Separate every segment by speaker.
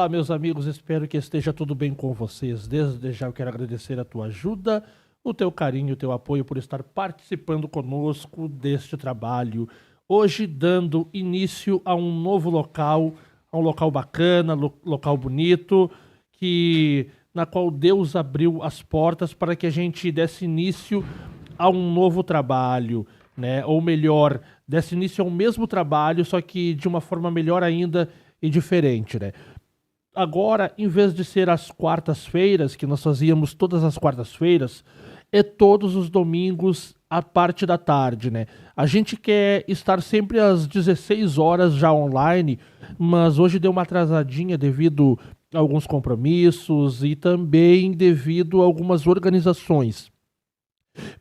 Speaker 1: Olá, meus amigos, espero que esteja tudo bem com vocês. Desde já eu quero agradecer a tua ajuda, o teu carinho, o teu apoio por estar participando conosco deste trabalho. Hoje, dando início a um novo local, a um local bacana, local bonito, na qual Deus abriu as portas para que a gente desse início a um novo trabalho, né? Ou melhor, desse início ao mesmo trabalho, só que de uma forma melhor ainda e diferente, né? Agora, em vez de ser às quartas-feiras, que nós fazíamos todas as quartas-feiras, é todos os domingos à parte da tarde, né? A gente quer estar sempre às 16 horas já online, mas hoje deu uma atrasadinha devido a alguns compromissos e também devido a algumas organizações.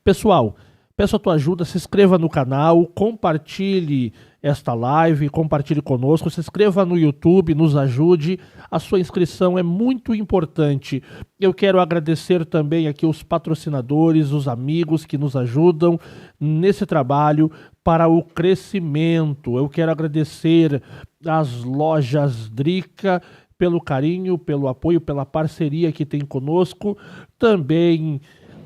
Speaker 1: Pessoal, peço a tua ajuda, se inscreva no canal, compartilhe esta live, compartilhe conosco, se inscreva no YouTube, nos ajude. A sua inscrição é muito importante. Eu quero agradecer também aqui os patrocinadores, os amigos que nos ajudam nesse trabalho para o crescimento. Eu quero agradecer às lojas Drica pelo carinho, pelo apoio, pela parceria que tem conosco. Também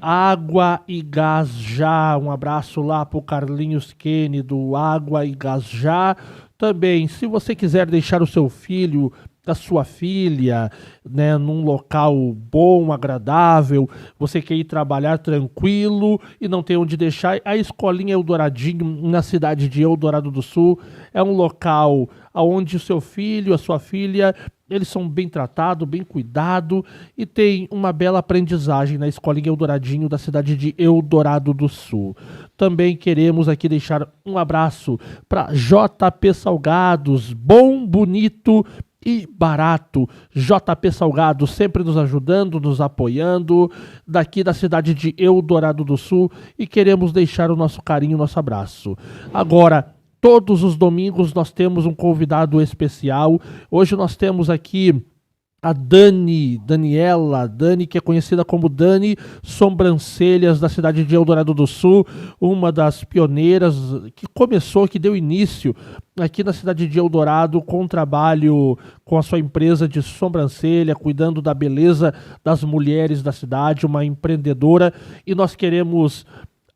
Speaker 1: Água e Gás Já, um abraço lá pro Carlinhos Kenny do Água e Gás Já. Também, se você quiser deixar o seu filho, a sua filha, né, num local bom, agradável, você quer ir trabalhar tranquilo e não tem onde deixar, a Escolinha Eldoradinho, na cidade de Eldorado do Sul, é um local onde o seu filho, a sua filha, eles são bem tratados, bem cuidados e tem uma bela aprendizagem na Escolinha Eldoradinho da cidade de Eldorado do Sul. Também queremos aqui deixar um abraço para JP Salgados, bom, bonito e barato. JP Salgado sempre nos ajudando, nos apoiando, daqui da cidade de Eldorado do Sul, e queremos deixar o nosso carinho, o nosso abraço. Agora, todos os domingos nós temos um convidado especial. Hoje nós temos aqui a Dani, que é conhecida como Dani Sobrancelhas, da cidade de Eldorado do Sul, uma das pioneiras que começou, que deu início aqui na cidade de Eldorado com um trabalho com a sua empresa de sobrancelha, cuidando da beleza das mulheres da cidade, uma empreendedora, e nós queremos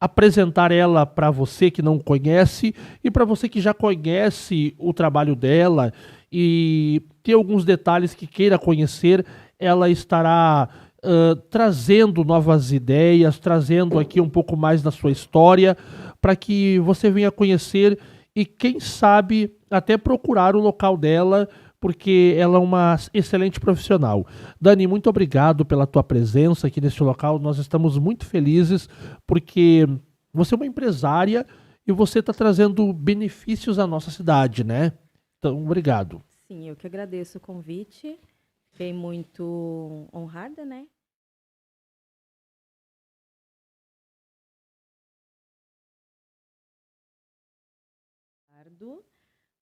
Speaker 1: apresentar ela para você que não conhece e para você que já conhece o trabalho dela e tem alguns detalhes que queira conhecer. Ela estará trazendo novas ideias, trazendo aqui um pouco mais da sua história para que você venha conhecer e quem sabe até procurar o local dela, porque ela é uma excelente profissional. Dani, muito obrigado pela tua presença aqui neste local. Nós estamos muito felizes porque você é uma empresária e você está trazendo benefícios à nossa cidade, né? Então, obrigado.
Speaker 2: Sim, eu que agradeço o convite. Fiquei muito honrada, né?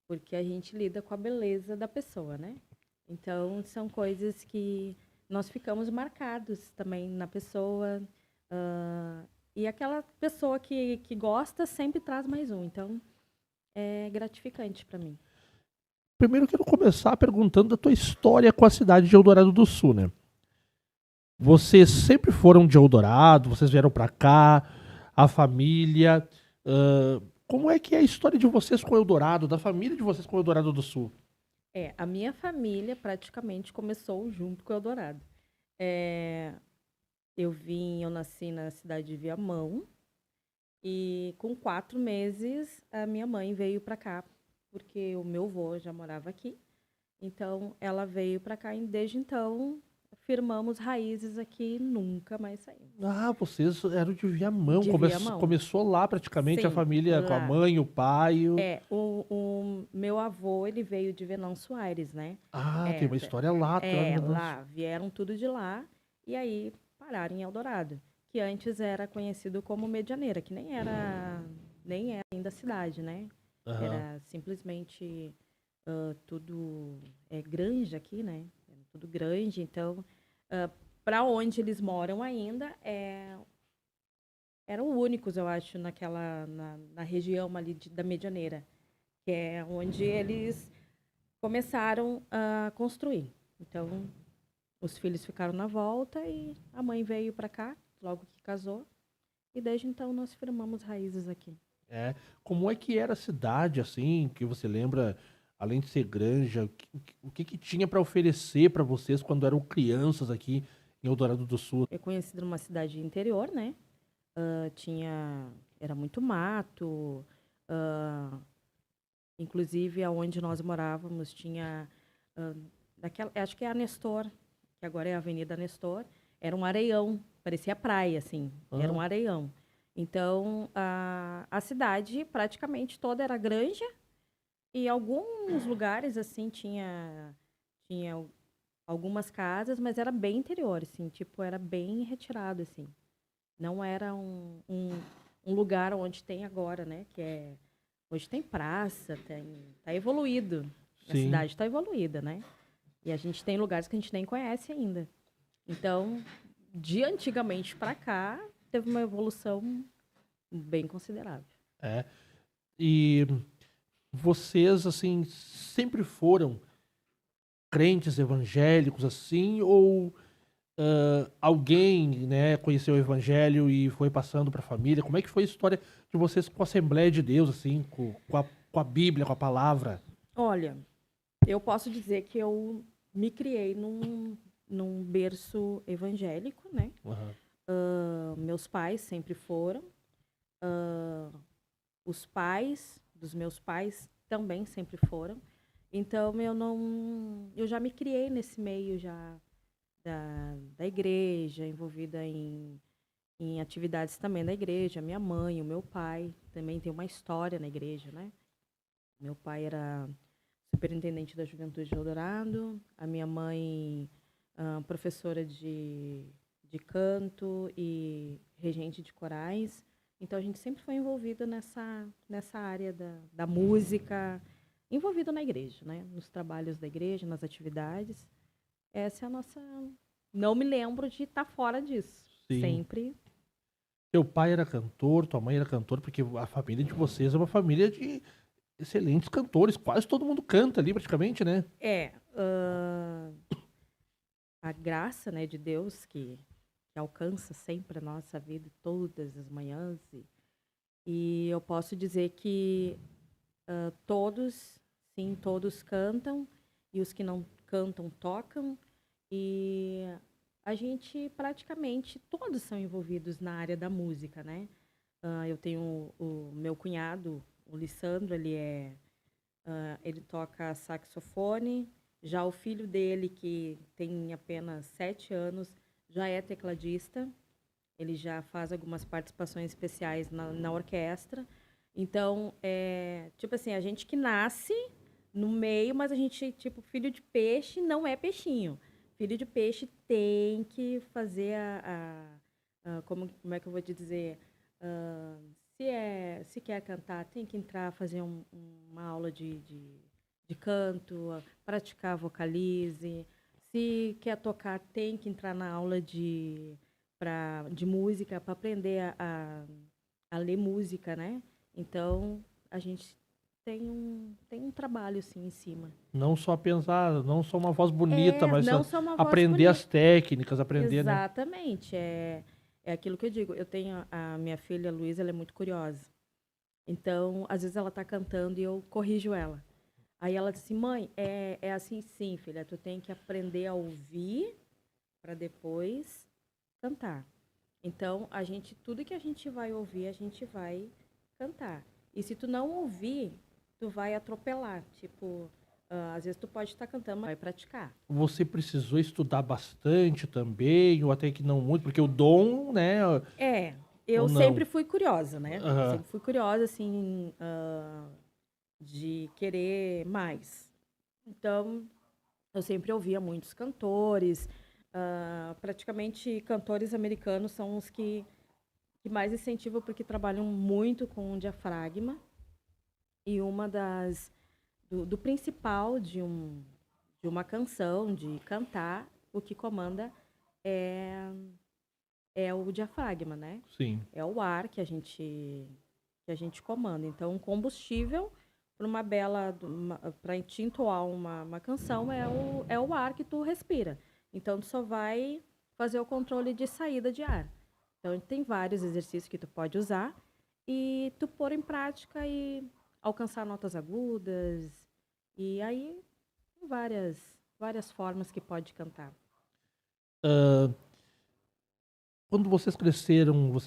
Speaker 2: Porque a gente lida com a beleza da pessoa, né? Então, são coisas que nós ficamos marcados também na pessoa. E aquela pessoa que gosta sempre traz mais um. Então, é gratificante para mim.
Speaker 1: Primeiro, eu quero começar perguntando da tua história com a cidade de Eldorado do Sul, né? Vocês sempre foram de Eldorado, vocês vieram para cá, a família. Como é que é a história de vocês com Eldorado, da família de vocês com Eldorado do Sul?
Speaker 2: A minha família praticamente começou junto com o Eldorado. Eu nasci na cidade de Viamão e com 4 meses a minha mãe veio para cá, porque o meu avô já morava aqui. Então ela veio para cá e desde então firmamos raízes aqui e nunca mais saímos.
Speaker 1: Ah, vocês eram de Viamão.
Speaker 2: De Viamão.
Speaker 1: Começou lá praticamente a
Speaker 2: Sim,
Speaker 1: família com a
Speaker 2: lá.
Speaker 1: mãe, o pai.
Speaker 2: O meu avô, ele veio de Venâncio Aires, né?
Speaker 1: Ah, tem uma história lá.
Speaker 2: Lá, vieram tudo de lá e aí pararam em Eldorado, que antes era conhecido como Medianeira, que nem era ainda cidade, né?
Speaker 1: Aham.
Speaker 2: Era simplesmente tudo grande aqui, né? Era tudo grande, então para onde eles moram ainda eram únicos, eu acho, na região ali da Medianeira, que é onde eles começaram a construir. Então, os filhos ficaram na volta e a mãe veio para cá, logo que casou. E desde então nós firmamos raízes aqui.
Speaker 1: É. Como é que era a cidade, assim, que você lembra, além de ser granja, o que que tinha para oferecer para vocês quando eram crianças aqui em Eldorado do Sul?
Speaker 2: É conhecido numa cidade interior, né? Era muito mato. ah, Inclusive, aonde nós morávamos tinha, acho que é a Nestor, que agora é a Avenida Nestor, era um areião, parecia praia, assim, era
Speaker 1: Ah,
Speaker 2: um areião. Então, a cidade praticamente toda era granja e alguns lugares, assim, tinha algumas casas, mas era bem interior, assim, tipo, era bem retirado, assim. Não era um lugar onde tem agora, né? Hoje tem praça, tá evoluído. A
Speaker 1: sim.
Speaker 2: cidade está evoluída, né? E a gente tem lugares que a gente nem conhece ainda. Então, de antigamente para cá, teve uma evolução bem considerável.
Speaker 1: É. E vocês, assim, sempre foram crentes evangélicos, assim, ou alguém, né, conheceu o evangelho e foi passando para a família? Como é que foi a história de vocês com a Assembleia de Deus, assim, com a Bíblia, com a palavra?
Speaker 2: Olha, eu posso dizer que eu me criei num berço evangélico, né?
Speaker 1: Aham.
Speaker 2: Meus pais sempre foram. Os pais dos meus pais também sempre foram. Então eu já me criei nesse meio já da igreja, envolvida em atividades também da igreja. Minha mãe, o meu pai também tem uma história na igreja, né? Meu pai era superintendente da Juventude de Eldorado, a minha mãe professora de canto e regente de corais. Então a gente sempre foi envolvido nessa área da música, envolvido na igreja, né? Nos trabalhos da igreja, nas atividades. Essa é a nossa. Não me lembro de estar fora disso.
Speaker 1: Sim.
Speaker 2: Sempre.
Speaker 1: Teu pai era cantor, tua mãe era cantora, porque a família de vocês é uma família de excelentes cantores. Quase todo mundo canta ali, praticamente, né?
Speaker 2: A graça, né, de Deus que alcança sempre a nossa vida, todas as manhãs. E eu posso dizer que todos, sim, todos cantam, e os que não cantam tocam, e a gente praticamente todos são envolvidos na área da música, né? Eu tenho o meu cunhado, o Lissandro, ele toca saxofone, já o filho dele, que tem apenas 7 anos, já é tecladista. Ele já faz algumas participações especiais na orquestra. Então, tipo assim, a gente que nasce no meio, mas a gente, tipo, filho de peixe não é peixinho. Filho de peixe tem que fazer como é que eu vou te dizer? Ah, se quer cantar, tem que entrar, fazer uma aula de canto, praticar vocalize. Se quer tocar, tem que entrar na aula de música para aprender a ler música, né? Então, a gente tem um trabalho assim em cima.
Speaker 1: Não só pensar, não só uma voz bonita, mas
Speaker 2: Não só uma voz
Speaker 1: aprender as
Speaker 2: bonita.
Speaker 1: técnicas, aprender, né?
Speaker 2: Exatamente. É aquilo que eu digo. Eu tenho a minha filha Luísa, ela é muito curiosa. Então, às vezes ela está cantando e eu corrijo ela. Aí ela diz assim, mãe, é assim sim, filha. Tu tem que aprender a ouvir para depois cantar. Então, tudo que a gente vai ouvir, a gente vai cantar. E se tu não ouvir, tu vai atropelar. Tipo, às vezes tu pode estar cantando, mas vai praticar.
Speaker 1: Você precisou estudar bastante também, ou até que não muito, porque o dom, né? Ou
Speaker 2: Eu
Speaker 1: não?
Speaker 2: sempre fui curiosa, né?
Speaker 1: Aham.
Speaker 2: Sempre fui curiosa, assim, de querer mais. Então, eu sempre ouvia muitos cantores. Praticamente, cantores americanos são os que mais incentivam, porque trabalham muito com o diafragma. E do principal de uma canção, de cantar, o que comanda é, é o diafragma, né?
Speaker 1: Sim.
Speaker 2: É o ar que a gente comanda. Então, o combustível para uma bela, para te entoar uma canção, é o ar que tu respira. Então, tu só vai fazer o controle de saída de ar. Então, tem vários exercícios que tu pode usar e tu pôr em prática e alcançar notas agudas. E aí, tem várias formas que pode cantar.
Speaker 1: Quando vocês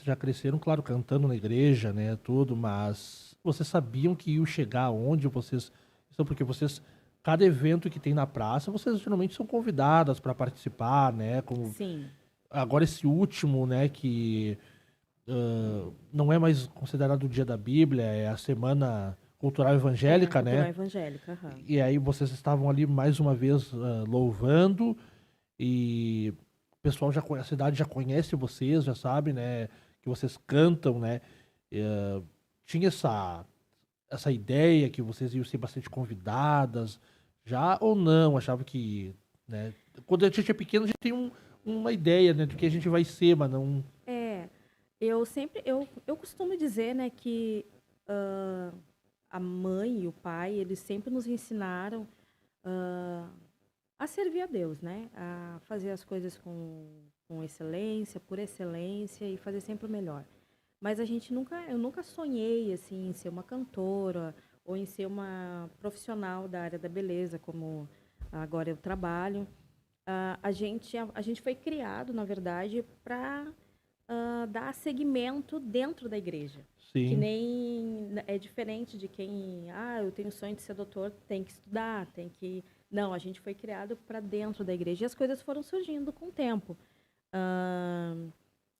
Speaker 1: já cresceram, claro, cantando na igreja, né, tudo, mas vocês sabiam que iam chegar onde vocês estão, porque vocês, cada evento que tem na praça, vocês geralmente são convidadas para participar, né, como
Speaker 2: Sim,
Speaker 1: agora esse último, né, que não é mais considerado o dia da Bíblia, é a Semana Cultural Evangélica,
Speaker 2: cultural
Speaker 1: né,
Speaker 2: evangélica. Aham.
Speaker 1: e aí vocês estavam ali mais uma vez louvando e o pessoal a cidade já conhece vocês, já sabe, né, que vocês cantam, né? Tinha essa ideia que vocês iam ser bastante convidadas, já ou não? Achava que, né? Quando a gente é pequeno, a gente tem uma ideia, né, do que a gente vai ser, mas não.
Speaker 2: É, eu costumo dizer, né, que a mãe e o pai, eles sempre nos ensinaram ah, a servir a Deus, né? A fazer as coisas com excelência, por excelência e fazer sempre o melhor. Mas eu nunca sonhei assim em ser uma cantora ou em ser uma profissional da área da beleza, como agora eu trabalho. A gente foi criado, na verdade, para dar seguimento dentro da igreja. Que
Speaker 1: Sim.
Speaker 2: nem é diferente de quem, eu tenho sonho de ser doutor, tem que estudar, tem que. Não, a gente foi criado para dentro da igreja e as coisas foram surgindo com o tempo. Ah,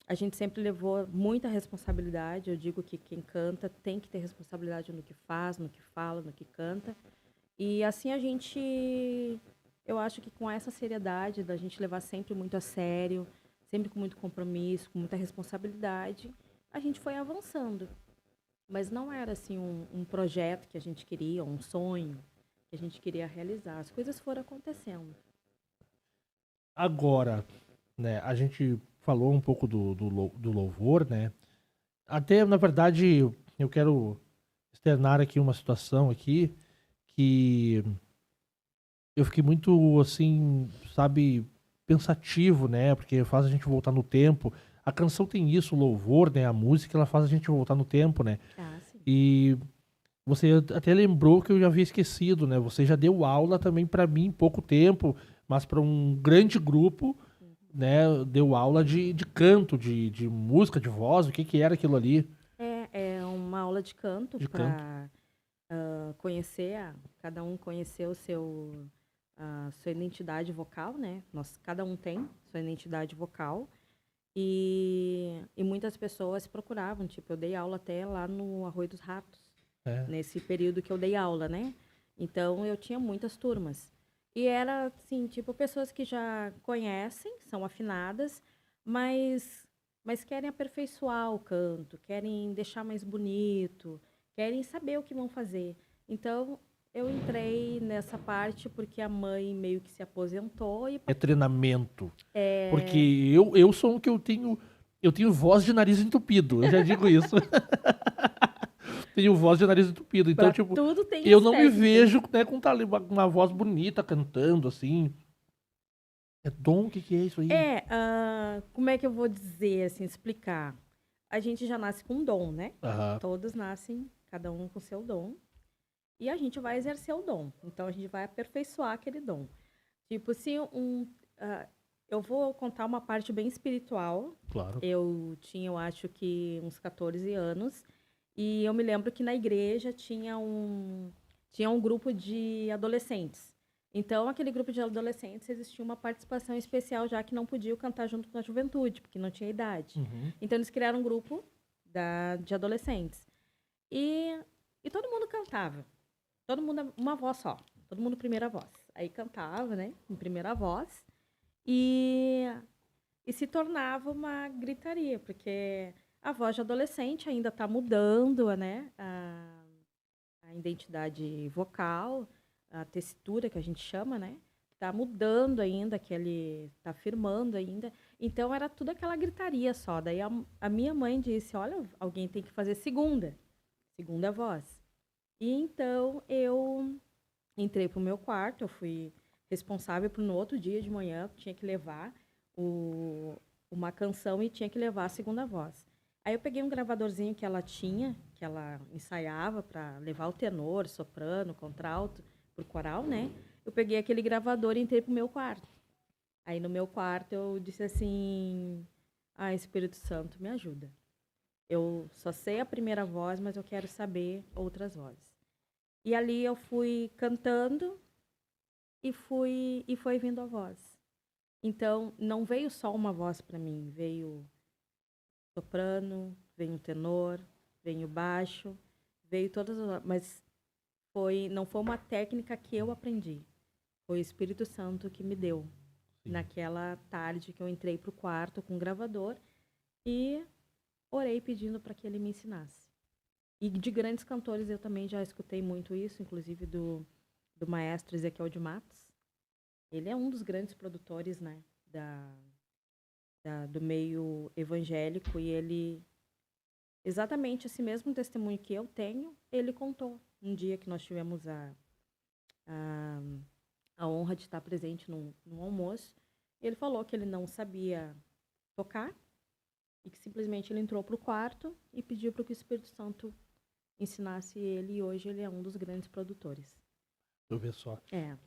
Speaker 2: a gente sempre levou muita responsabilidade. Eu digo que quem canta tem que ter responsabilidade no que faz, no que fala, no que canta. E assim eu acho que com essa seriedade da gente levar sempre muito a sério, sempre com muito compromisso, com muita responsabilidade, a gente foi avançando. Mas não era assim um projeto que a gente queria, um sonho que a gente queria realizar. As coisas foram acontecendo.
Speaker 1: Agora, né, a gente falou um pouco do louvor, né? Até, na verdade, eu quero externar aqui uma situação aqui que eu fiquei muito, assim, sabe, pensativo, né? Porque faz a gente voltar no tempo. A canção tem isso, o louvor, né? A música, ela faz a gente voltar no tempo, né?
Speaker 2: Ah, sim.
Speaker 1: E você até lembrou que eu já havia esquecido, né? Você já deu aula também para mim em pouco tempo, mas para um grande grupo, né? Deu aula de canto, de música, de voz, o que que era aquilo ali
Speaker 2: É uma aula de canto
Speaker 1: de canto?
Speaker 2: para conhecer, cada um conhecer a sua identidade vocal, né? Cada um tem sua identidade vocal. E muitas pessoas procuravam, tipo, eu dei aula até lá no Arroio dos Ratos,
Speaker 1: É.
Speaker 2: nesse período que eu dei aula, né? Então eu tinha muitas turmas. E era assim, tipo, pessoas que já conhecem, são afinadas, mas mas querem aperfeiçoar o canto, querem deixar mais bonito, querem saber o que vão fazer. Então eu entrei nessa parte porque a mãe meio que se aposentou e
Speaker 1: É treinamento. Porque eu sou um que eu tenho voz de nariz entupido, eu já digo isso. Tenho voz de nariz entupido. Então,
Speaker 2: para
Speaker 1: tipo,
Speaker 2: tudo tem
Speaker 1: eu
Speaker 2: as
Speaker 1: não me
Speaker 2: técnicas.
Speaker 1: vejo, né, com uma voz bonita cantando, assim. É dom, o que que é isso aí?
Speaker 2: Como é que eu vou dizer, assim, explicar? A gente já nasce com um dom, né?
Speaker 1: Aham.
Speaker 2: Todos nascem, cada um com seu dom. E a gente vai exercer o dom. Então, a gente vai aperfeiçoar aquele dom. Tipo, se eu vou contar uma parte bem espiritual.
Speaker 1: Claro.
Speaker 2: Eu tinha, eu acho que uns 14 anos. E eu me lembro que na igreja tinha um grupo de adolescentes. Então, aquele grupo de adolescentes existia uma participação especial, já que não podiam cantar junto com a juventude, porque não tinha idade.
Speaker 1: Uhum.
Speaker 2: Então, eles criaram um grupo de adolescentes. E, e todo mundo cantava. Todo mundo, uma voz só. Todo mundo primeira voz. Aí cantava, né? Em primeira voz. E, e se tornava uma gritaria, porque a voz de adolescente ainda está mudando, né? A identidade vocal, a textura que a gente chama, né? Tá mudando ainda, tá firmando ainda. Então era tudo aquela gritaria só. Daí a minha mãe disse: "Olha, alguém tem que fazer segunda voz". E então eu entrei pro meu quarto, eu fui responsável por no outro dia de manhã, tinha que levar o- uma canção e tinha que levar a segunda voz. Aí eu peguei um gravadorzinho que ela tinha, que ela ensaiava para levar o tenor, soprano, contralto, pro coral, né? Eu peguei aquele gravador e entrei pro meu quarto. Aí no meu quarto eu disse assim: "Ah, Espírito Santo, me ajuda. Eu só sei a primeira voz, mas eu quero saber outras vozes." E ali eu fui cantando e foi vindo a voz. Então, não veio só uma voz para mim, veio soprano, veio tenor, veio baixo, veio todas as, mas não foi uma técnica que eu aprendi. Foi o Espírito Santo que me deu.
Speaker 1: Sim.
Speaker 2: Naquela tarde que eu entrei pro quarto com o gravador e orei pedindo para que ele me ensinasse. E de grandes cantores eu também já escutei muito isso, inclusive do maestro Ezequiel de Matos. Ele é um dos grandes produtores, né, do meio evangélico e ele, exatamente esse mesmo testemunho que eu tenho, ele contou um dia que nós tivemos a, a honra de estar presente num almoço. Ele falou que ele não sabia tocar e que simplesmente ele entrou para o quarto e pediu para que o Espírito Santo ensinasse ele e hoje ele é um dos grandes produtores.
Speaker 1: Deixa eu ver só.
Speaker 2: É.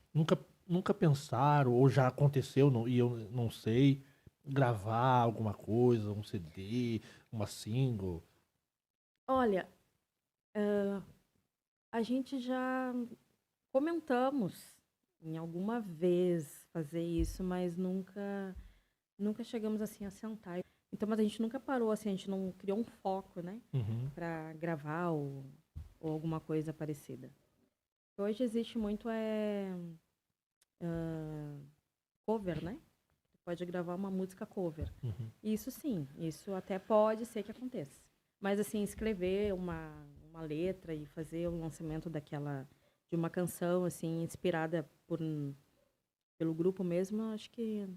Speaker 1: Nunca pensaram, ou já aconteceu, e eu não sei, gravar alguma coisa, um CD, uma single?
Speaker 2: Olha, a gente já comentamos em alguma vez fazer isso, mas nunca chegamos assim a sentar. Então, mas a gente nunca parou assim, a gente não criou um foco, né,
Speaker 1: Uhum.
Speaker 2: para gravar ou alguma coisa parecida. Hoje existe muito cover, né? Você pode gravar uma música cover.
Speaker 1: Uhum.
Speaker 2: Isso sim, isso até pode ser que aconteça. Mas assim, escrever uma letra e fazer o lançamento de uma canção assim inspirada pelo grupo mesmo, acho que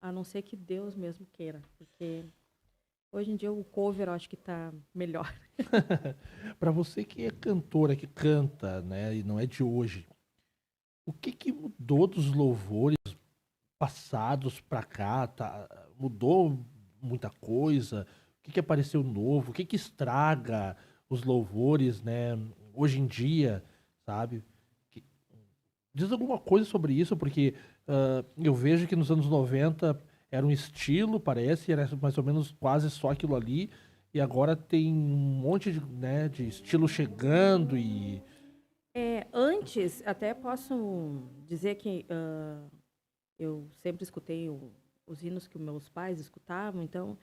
Speaker 2: a não ser que Deus mesmo queira, porque hoje em dia o cover eu acho que tá melhor.
Speaker 1: Para você que é cantora, que canta, né, e não é de hoje, o que que mudou dos louvores passados para cá? Mudou muita coisa? O que que apareceu novo? O que que estraga os louvores, né, hoje em dia, sabe? Que- Diz alguma coisa sobre isso, porque eu vejo que nos anos 90 era um estilo, parece, era mais ou menos quase só aquilo ali, e agora tem um monte de, né, de estilo chegando e.
Speaker 2: Antes, até posso dizer que eu sempre escutei os hinos que os meus pais escutavam, então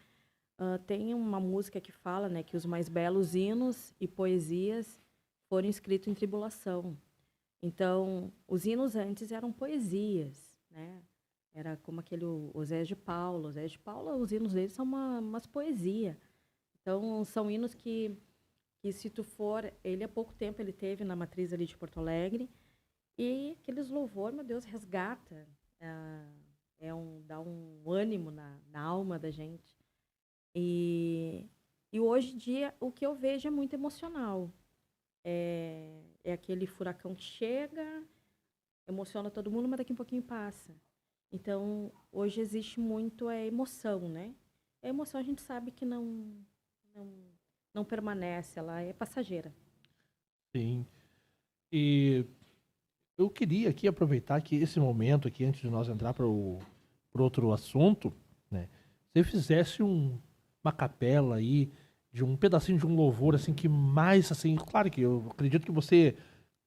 Speaker 2: tem uma música que fala, né, que os mais belos hinos e poesias foram escritos em tribulação. Então, os hinos antes eram poesias, né? Era como aquele Osés de Paulo. Osés de Paulo, os hinos dele são umas poesias. Então, são hinos que se tu for, ele há pouco tempo ele teve na matriz ali de Porto Alegre, e aqueles louvor, meu Deus, resgata, ah, dá um ânimo na alma da gente. E hoje em dia, o que eu vejo é muito emocional. É aquele furacão que chega, emociona todo mundo, mas daqui a um pouquinho passa. Então, hoje existe muito emoção, né? A emoção a gente sabe que não, não permanece, ela é passageira.
Speaker 1: Sim. E eu queria aqui aproveitar que esse momento aqui, antes de nós entrar para o outro assunto, né? Você fizesse uma capela aí de um pedacinho de um louvor assim que mais assim, claro que eu acredito que você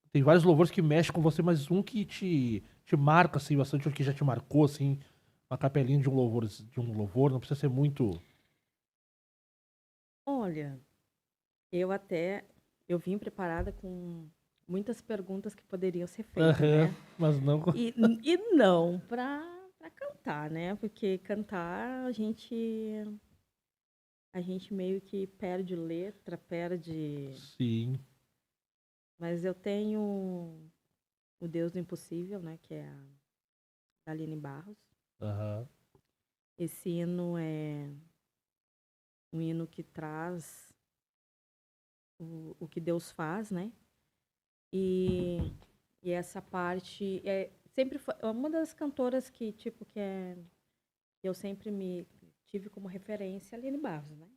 Speaker 1: tem vários louvores que mexem com você, mas um que te marca assim bastante, um que já te marcou assim, uma capelinha de um louvor, não precisa ser muito.
Speaker 2: Olha, eu vim preparada com muitas perguntas que poderiam ser feitas,
Speaker 1: Aham,
Speaker 2: né?
Speaker 1: mas não.
Speaker 2: E não para cantar, né? Porque cantar a gente meio que perde letra, perde.
Speaker 1: Sim.
Speaker 2: Mas eu tenho o Deus do Impossível, né? Que é a Aline Barros.
Speaker 1: Aham.
Speaker 2: Esse hino é um hino que traz o que Deus faz, né? E, e essa parte sempre foi uma das cantoras que, tipo, que eu sempre me tive como referência, a Aline Barros, né?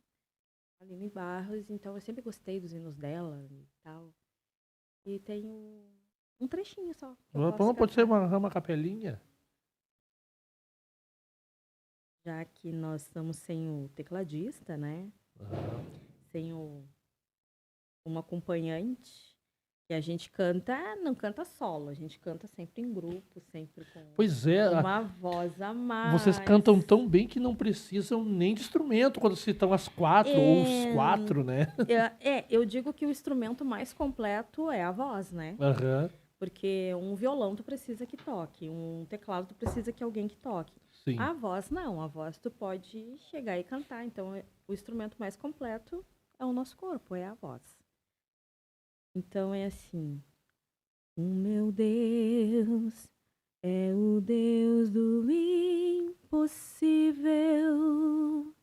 Speaker 2: Aline Barros, então eu sempre gostei dos hinos dela e tal. E tem um trechinho só que eu posso
Speaker 1: Não pode ser
Speaker 2: cantar.
Speaker 1: uma capelinha?
Speaker 2: Já que nós estamos sem o tecladista, né? Sem um acompanhante. E a gente canta, não canta solo, a gente canta sempre em grupo, sempre com
Speaker 1: Pois é,
Speaker 2: uma voz a
Speaker 1: vocês
Speaker 2: mais.
Speaker 1: cantam tão bem que não precisam nem de instrumento quando se estão as quatro ou os
Speaker 2: É,
Speaker 1: quatro, né?
Speaker 2: eu digo que o instrumento mais completo é a voz, né?
Speaker 1: Aham,
Speaker 2: Porque um violão tu precisa que toque, um teclado tu precisa que alguém que toque.
Speaker 1: sim.
Speaker 2: A voz não, a voz tu pode chegar e cantar. Então, o instrumento mais completo é o nosso corpo, é a voz. Então é assim: o meu Deus é o Deus do impossível.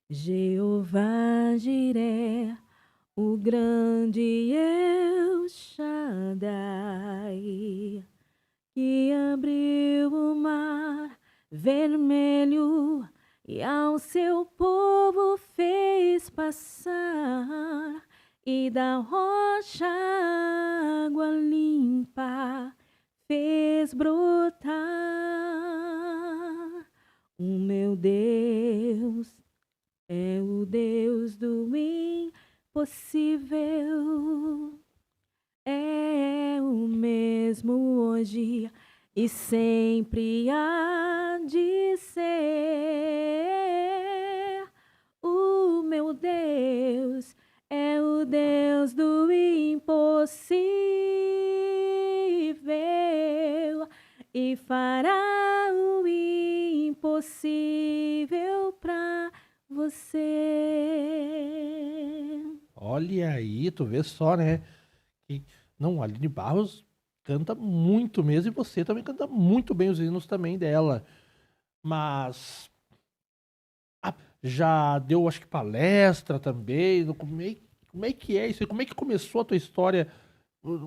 Speaker 2: Jeová Jiré, o grande El Shaddai, que abriu o mar vermelho e ao seu povo fez passar, e da rocha água limpa fez brotar. O meu Deus é o Deus do impossível. É o mesmo hoje e sempre há de ser. O meu Deus é o Deus do impossível e fará o impossível para você.
Speaker 1: Olha aí, tu vê só, né? Que, não, a Aline Barros canta muito mesmo e você também canta muito bem os hinos também dela. Mas já deu, acho que, palestra também. Como é que é isso aí? Como é que começou a tua história?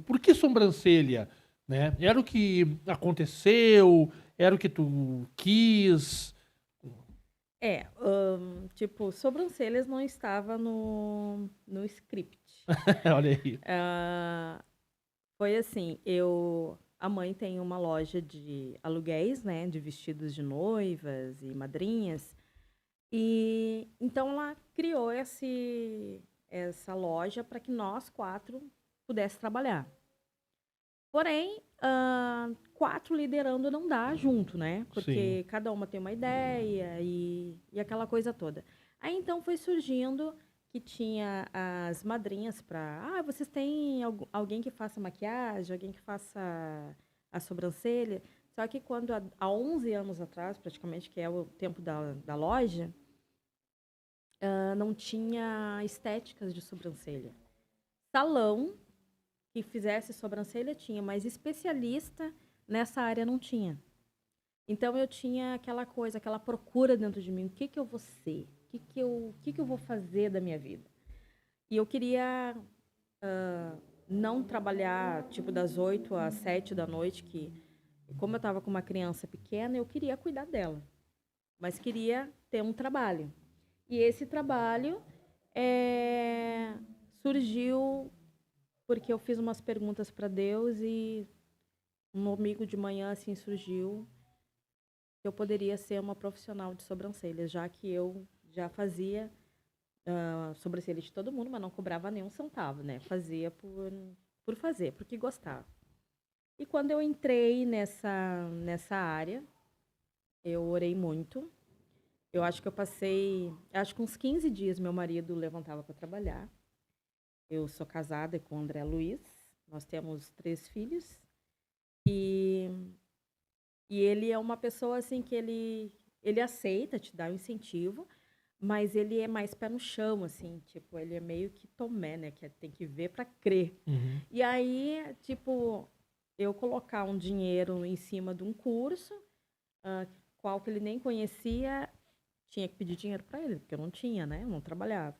Speaker 1: Por que sobrancelha? Né? Era o que aconteceu? Era o que tu quis?
Speaker 2: Tipo, sobrancelhas não estava no script.
Speaker 1: Olha aí.
Speaker 2: Ah, foi assim, a mãe tem uma loja de aluguéis, né, de vestidos de noivas e madrinhas, e então ela criou essa loja para que nós quatro pudéssemos trabalhar. Porém, quatro liderando não dá junto, né?
Speaker 1: Sim.
Speaker 2: Porque cada uma tem uma ideia e aquela coisa toda. Aí então foi surgindo que tinha as madrinhas para. Ah, vocês têm alguém que faça maquiagem, alguém que faça a sobrancelha. Só que quando há 11 anos atrás, praticamente, que é o tempo da loja, não tinha estéticas de sobrancelha. Salão que fizesse sobrancelha tinha, mas especialista nessa área não tinha. Então eu tinha aquela coisa, aquela procura dentro de mim, o que que eu vou ser? O que que eu vou fazer da minha vida? E eu queria não trabalhar tipo das 8 às 7 da noite, que como eu estava com uma criança pequena, eu queria cuidar dela, mas queria ter um trabalho. E esse trabalho surgiu porque eu fiz umas perguntas para Deus e um domingo de manhã assim surgiu que eu poderia ser uma profissional de sobrancelhas, já que eu já fazia sobrancelha de todo mundo, mas não cobrava nenhum centavo, né? Fazia por fazer, porque gostava. E quando eu entrei nessa área, eu orei muito. Eu acho que eu passei, acho que uns 15 dias meu marido levantava para trabalhar. Eu sou casada com o André Luiz. Nós temos 3 filhos. E E ele é uma pessoa assim que ele aceita, te dá um incentivo, mas ele é mais pé no chão, assim, tipo, ele é meio que Tomé, né? Que tem que ver para crer.
Speaker 1: Uhum.
Speaker 2: E aí, tipo, eu colocar um dinheiro em cima de um curso, qual que ele nem conhecia, tinha que pedir dinheiro para ele, porque eu não tinha, né? Eu não trabalhava.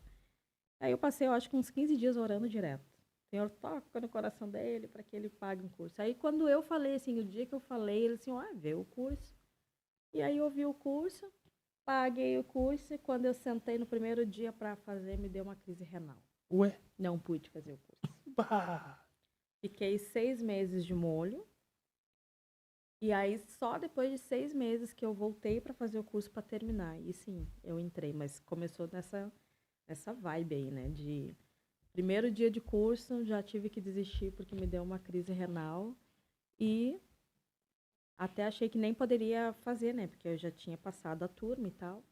Speaker 2: Aí eu passei, eu acho que uns 15 dias orando direto. O Senhor toca no coração dele para que ele pague um curso. Aí, quando eu falei, assim, o dia que eu falei, ele assim, vê o curso. E aí, eu vi o curso, paguei o curso, e quando eu sentei no primeiro dia para fazer, me deu uma crise renal.
Speaker 1: Ué?
Speaker 2: Não pude fazer o curso.
Speaker 1: Bah.
Speaker 2: Fiquei 6 meses de molho. E aí, só depois de 6 meses que eu voltei para fazer o curso para terminar. E sim, eu entrei, mas começou nessa vibe aí, né? De primeiro dia de curso, já tive que desistir porque me deu uma crise renal. E até achei que nem poderia fazer, né? Porque eu já tinha passado a turma e tal.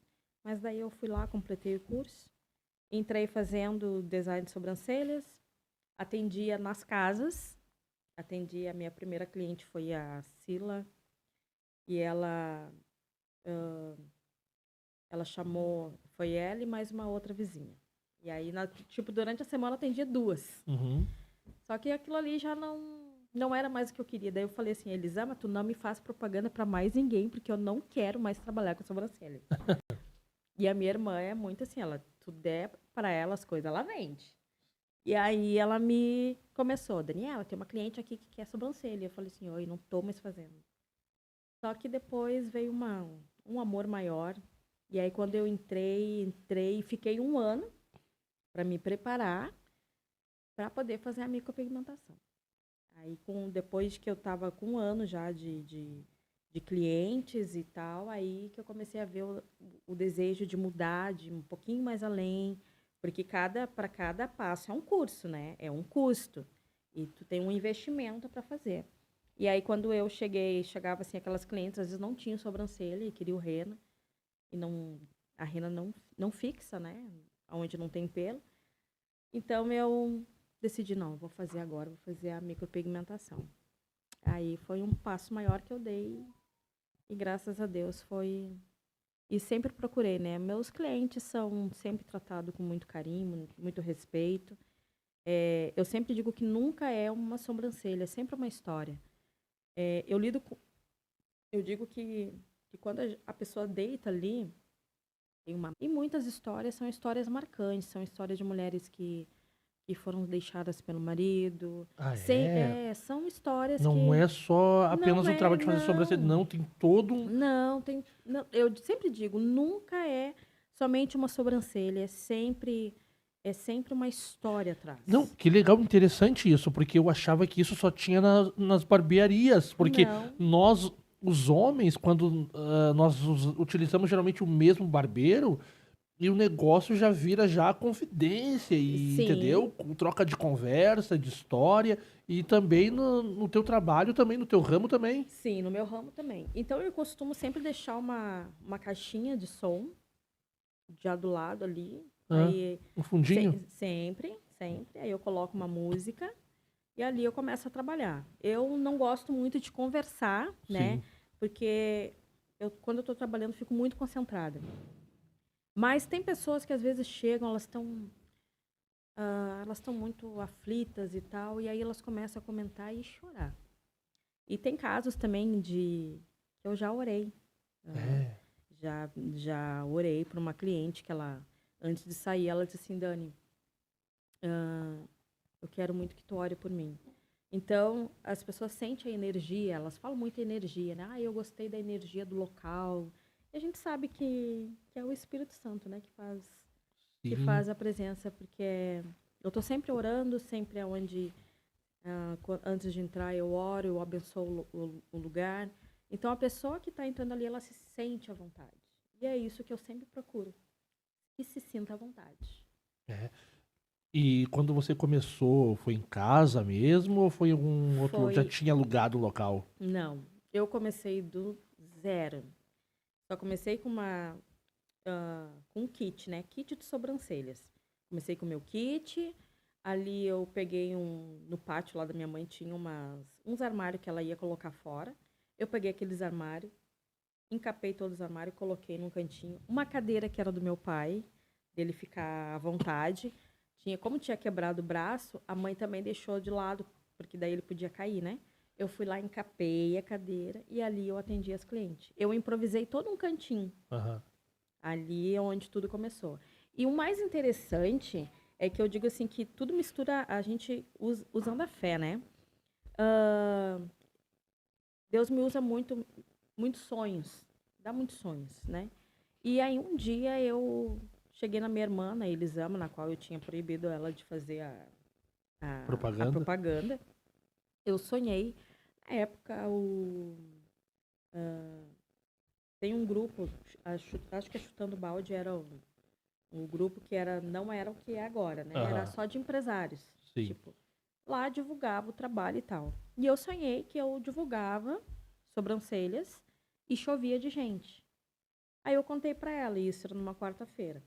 Speaker 2: Mas daí eu fui lá, completei o curso. Entrei fazendo design de sobrancelhas. Atendia nas casas. Atendi, a minha primeira cliente foi a Sila. E ela chamou, foi ela e mais uma outra vizinha. E aí, durante a semana, eu atendia 2.
Speaker 1: Uhum.
Speaker 2: Só que aquilo ali já não era mais o que eu queria. Daí eu falei assim, Elisama, tu não me faz propaganda para mais ninguém, porque eu não quero mais trabalhar com sobrancelha. E a minha irmã é muito assim, tu der para ela as coisas, ela vende. E aí ela me começou, Daniela, tem uma cliente aqui que quer sobrancelha. Eu falei assim, oi, não tô mais fazendo. Só que depois veio um amor maior. E aí, quando eu entrei e fiquei 1 ano para me preparar para poder fazer a micropigmentação. Aí, depois que eu estava com 1 ano já de clientes e tal, aí que eu comecei a ver o desejo de mudar, de um pouquinho mais além, porque para cada passo é um curso, né? É um custo. E tu tem um investimento para fazer. E aí, quando eu chegava assim, aquelas clientes, às vezes não tinham sobrancelha e queriam rena. E a rena não fixa, né? Onde não tem pelo. Então, eu decidi, não, vou fazer agora, vou fazer a micropigmentação. Aí foi um passo maior que eu dei. E graças a Deus foi... E sempre procurei, né? Meus clientes são sempre tratados com muito carinho, muito respeito. Eu sempre digo que nunca é uma sobrancelha, é sempre uma história. Eu digo que quando a pessoa deita ali, e muitas histórias são histórias marcantes, são histórias de mulheres que foram deixadas pelo marido.
Speaker 1: Ah, é?
Speaker 2: São histórias
Speaker 1: Não
Speaker 2: que...
Speaker 1: é só apenas
Speaker 2: Não
Speaker 1: o
Speaker 2: é,
Speaker 1: trabalho de fazer sobrancelha,
Speaker 2: não.
Speaker 1: não, tem todo um...
Speaker 2: Não, não, eu sempre digo, nunca é somente uma sobrancelha, é sempre uma história atrás.
Speaker 1: Não, que legal, interessante isso, porque eu achava que isso só tinha nas barbearias, porque
Speaker 2: Não.
Speaker 1: nós, os homens, quando nós utilizamos geralmente o mesmo barbeiro, e o negócio já vira já confidência, e,
Speaker 2: Sim,
Speaker 1: entendeu? Troca de conversa, de história, e também no teu trabalho, também no teu ramo também.
Speaker 2: sim, no meu ramo também. Então eu costumo sempre deixar uma caixinha de som já do lado ali.
Speaker 1: Ah,
Speaker 2: Aí
Speaker 1: um fundinho.
Speaker 2: sempre. Aí eu coloco uma música e ali eu começo a trabalhar. Eu não gosto muito de conversar, né?
Speaker 1: Sim.
Speaker 2: Porque quando eu estou trabalhando, fico muito concentrada. Mas tem pessoas que às vezes chegam, elas estão muito aflitas e tal, e aí elas começam a comentar e chorar. E tem casos também que eu já orei. Ah,
Speaker 1: É.
Speaker 2: já orei para uma cliente que antes de sair, ela disse assim, Dani, eu quero muito que tu ore por mim. Então, as pessoas sentem a energia, elas falam muito energia, né? Eu gostei da energia do local. E a gente sabe que é o Espírito Santo, né? Que
Speaker 1: Sim.
Speaker 2: faz a presença, porque eu estou sempre orando, sempre aonde, antes de entrar, eu oro, eu abençoo o lugar. Então, a pessoa que está entrando ali, ela se sente à vontade. E é isso que eu sempre procuro, que se sinta à vontade.
Speaker 1: É. E quando você começou, foi em casa mesmo ou foi em algum outro, já
Speaker 2: Foi,
Speaker 1: tinha alugado o local?
Speaker 2: não, eu comecei do zero. Só comecei com um kit, né? Kit de sobrancelhas. Comecei com o meu kit. Ali eu peguei no pátio lá da minha mãe, tinha uns armários que ela ia colocar fora. Eu peguei aqueles armários, encapei todos os armários, coloquei num cantinho. Uma cadeira que era do meu pai, dele ficar à vontade. Como tinha quebrado o braço, a mãe também deixou de lado, porque daí ele podia cair, né? Eu fui lá, encapei a cadeira e ali eu atendi as clientes. Eu improvisei todo um cantinho.
Speaker 1: Aham.
Speaker 2: Ali é onde tudo começou. E o mais interessante É que eu digo assim que tudo mistura a gente usando a fé, né? Deus me usa muito, muitos sonhos, dá muitos sonhos, né? E aí um dia eu cheguei na minha irmã, na Elisama, na qual eu tinha proibido ela de fazer a
Speaker 1: Propaganda?
Speaker 2: propaganda. Eu sonhei, na época, tem um grupo, acho que é Chutando Balde, era um grupo que não era o que é agora, né? Era
Speaker 1: Aham.
Speaker 2: só de empresários.
Speaker 1: Sim.
Speaker 2: Tipo, lá divulgava o trabalho e tal. E eu sonhei que eu divulgava sobrancelhas e chovia de gente. Aí eu contei pra ela, isso era numa quarta-feira.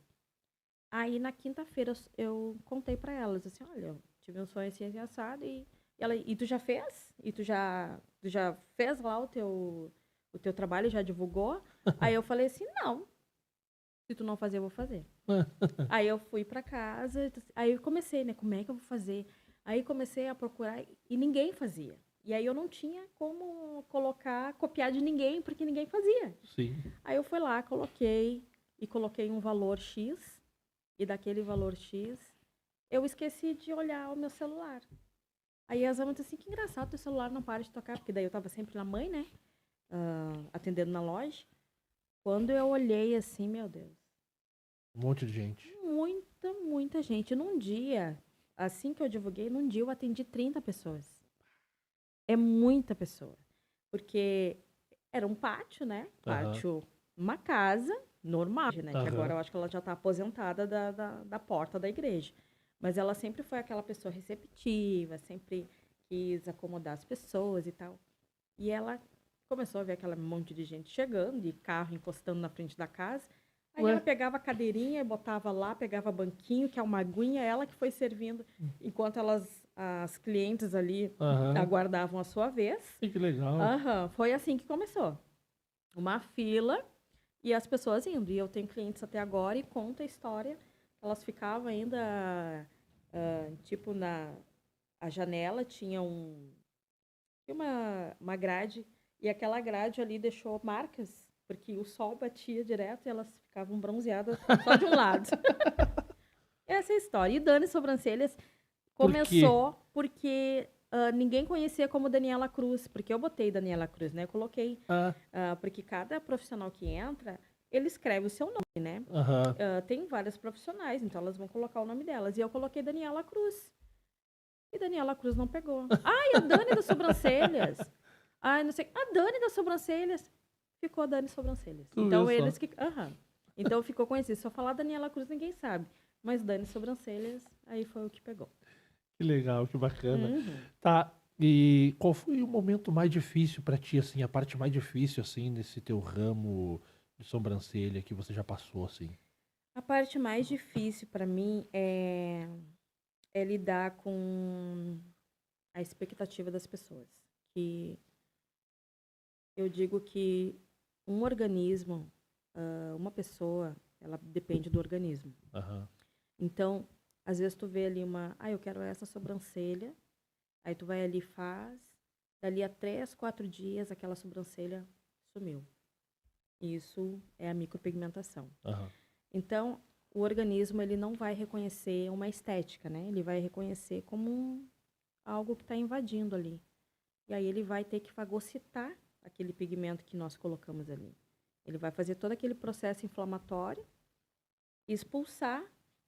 Speaker 2: Aí na quinta-feira eu contei pra ela, disse assim, olha, eu tive um sonho assim assado e ela, e tu já fez? E tu já fez lá o teu trabalho, já divulgou? Aí eu falei assim, não. Se tu não fazer, eu vou fazer. Aí eu fui pra casa, aí eu comecei, né? Como é que eu vou fazer? Aí comecei a procurar e ninguém fazia. E aí eu não tinha como copiar de ninguém, porque ninguém fazia.
Speaker 1: Sim.
Speaker 2: Aí eu fui lá, coloquei um valor X, e daquele valor X, eu esqueci de olhar o meu celular. Aí a Zama disse assim, que engraçado, teu celular não para de tocar, porque daí eu tava sempre na mãe, né? Atendendo na loja. Quando eu olhei assim, meu Deus,
Speaker 1: Um monte de gente.
Speaker 2: muita, muita gente. Num dia, assim que eu divulguei, num dia eu atendi 30 pessoas. É muita pessoa. Porque era um pátio, né?
Speaker 1: Aham.
Speaker 2: Pátio, uma casa normal, né? Que agora
Speaker 1: Aham.
Speaker 2: eu acho que ela já está aposentada da porta da igreja. Mas ela sempre foi aquela pessoa receptiva, sempre quis acomodar as pessoas e tal. E ela começou a ver aquele monte de gente chegando, de carro encostando na frente da casa. Aí
Speaker 1: Ué?
Speaker 2: ela pegava a cadeirinha e botava lá, pegava banquinho, que é uma aguinha, ela que foi servindo, enquanto as clientes ali
Speaker 1: Aham.
Speaker 2: aguardavam a sua vez.
Speaker 1: Que legal.
Speaker 2: Aham, foi assim que começou. Uma fila e as pessoas indo. E eu tenho clientes até agora e conta a história. Elas ficavam ainda, tipo, a janela tinha uma grade, e aquela grade ali deixou marcas, porque o sol batia direto e elas ficavam bronzeadas só de um lado. Essa é a história. E Dani Sobrancelhas
Speaker 1: Por quê?
Speaker 2: começou porque ninguém conhecia como Daniela Cruz, porque eu botei Daniela Cruz, né? Eu coloquei,
Speaker 1: Ah,
Speaker 2: porque cada profissional que entra, ele escreve o seu nome, né?
Speaker 1: aham.
Speaker 2: Tem várias profissionais, então elas vão colocar o nome delas. E eu coloquei Daniela Cruz. E Daniela Cruz não pegou. Ai, a Dani das sobrancelhas. Ai, não sei. A Dani das sobrancelhas. Ficou a Dani Sobrancelhas.
Speaker 1: Tu viu
Speaker 2: Então
Speaker 1: só?
Speaker 2: eles que. Aham. Então ficou conhecido. Se eu falar Daniela Cruz, ninguém sabe. Mas Dani Sobrancelhas, aí foi o que pegou.
Speaker 1: Que legal, que bacana.
Speaker 2: Uhum.
Speaker 1: Tá. E qual foi o momento mais difícil pra ti, assim, a parte mais difícil, assim, nesse teu ramo de sobrancelha que você já passou, assim?
Speaker 2: A parte mais difícil para mim é lidar com a expectativa das pessoas. Que eu digo que um organismo, uma pessoa, ela depende do organismo.
Speaker 1: Aham.
Speaker 2: Então, às vezes tu vê ali eu quero essa sobrancelha, aí tu vai ali e faz, dali a 3, 4 dias aquela sobrancelha sumiu. Isso é a micropigmentação.
Speaker 1: Aham.
Speaker 2: Então, o organismo ele não vai reconhecer uma estética, né? Ele vai reconhecer como algo que está invadindo ali. E aí ele vai ter que fagocitar aquele pigmento que nós colocamos ali. Ele vai fazer todo aquele processo inflamatório, expulsar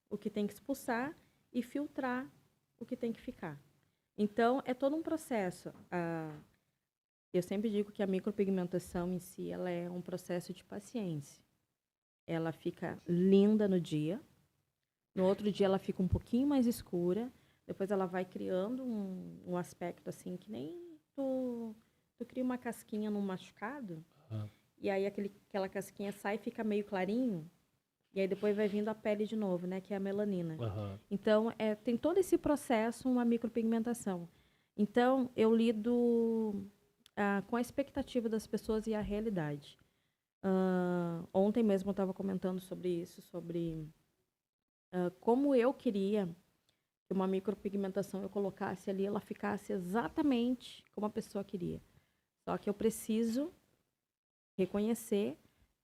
Speaker 2: o que tem que expulsar e filtrar o que tem que ficar. Então, é todo um processo. Eu sempre digo que a micropigmentação em si ela é um processo de paciência. Ela fica linda no dia, no outro dia ela fica um pouquinho mais escura, depois ela vai criando um aspecto assim que nem tu cria uma casquinha num machucado,
Speaker 1: Aham.
Speaker 2: e aí aquela casquinha sai e fica meio clarinho, e aí depois vai vindo a pele de novo, né, que é a melanina.
Speaker 1: Aham.
Speaker 2: Então, tem todo esse processo, uma micropigmentação. Então, eu lido com a expectativa das pessoas e a realidade. Ontem mesmo eu estava comentando sobre isso, sobre como eu queria que uma micropigmentação eu colocasse ali, ela ficasse exatamente como a pessoa queria. Só que eu preciso reconhecer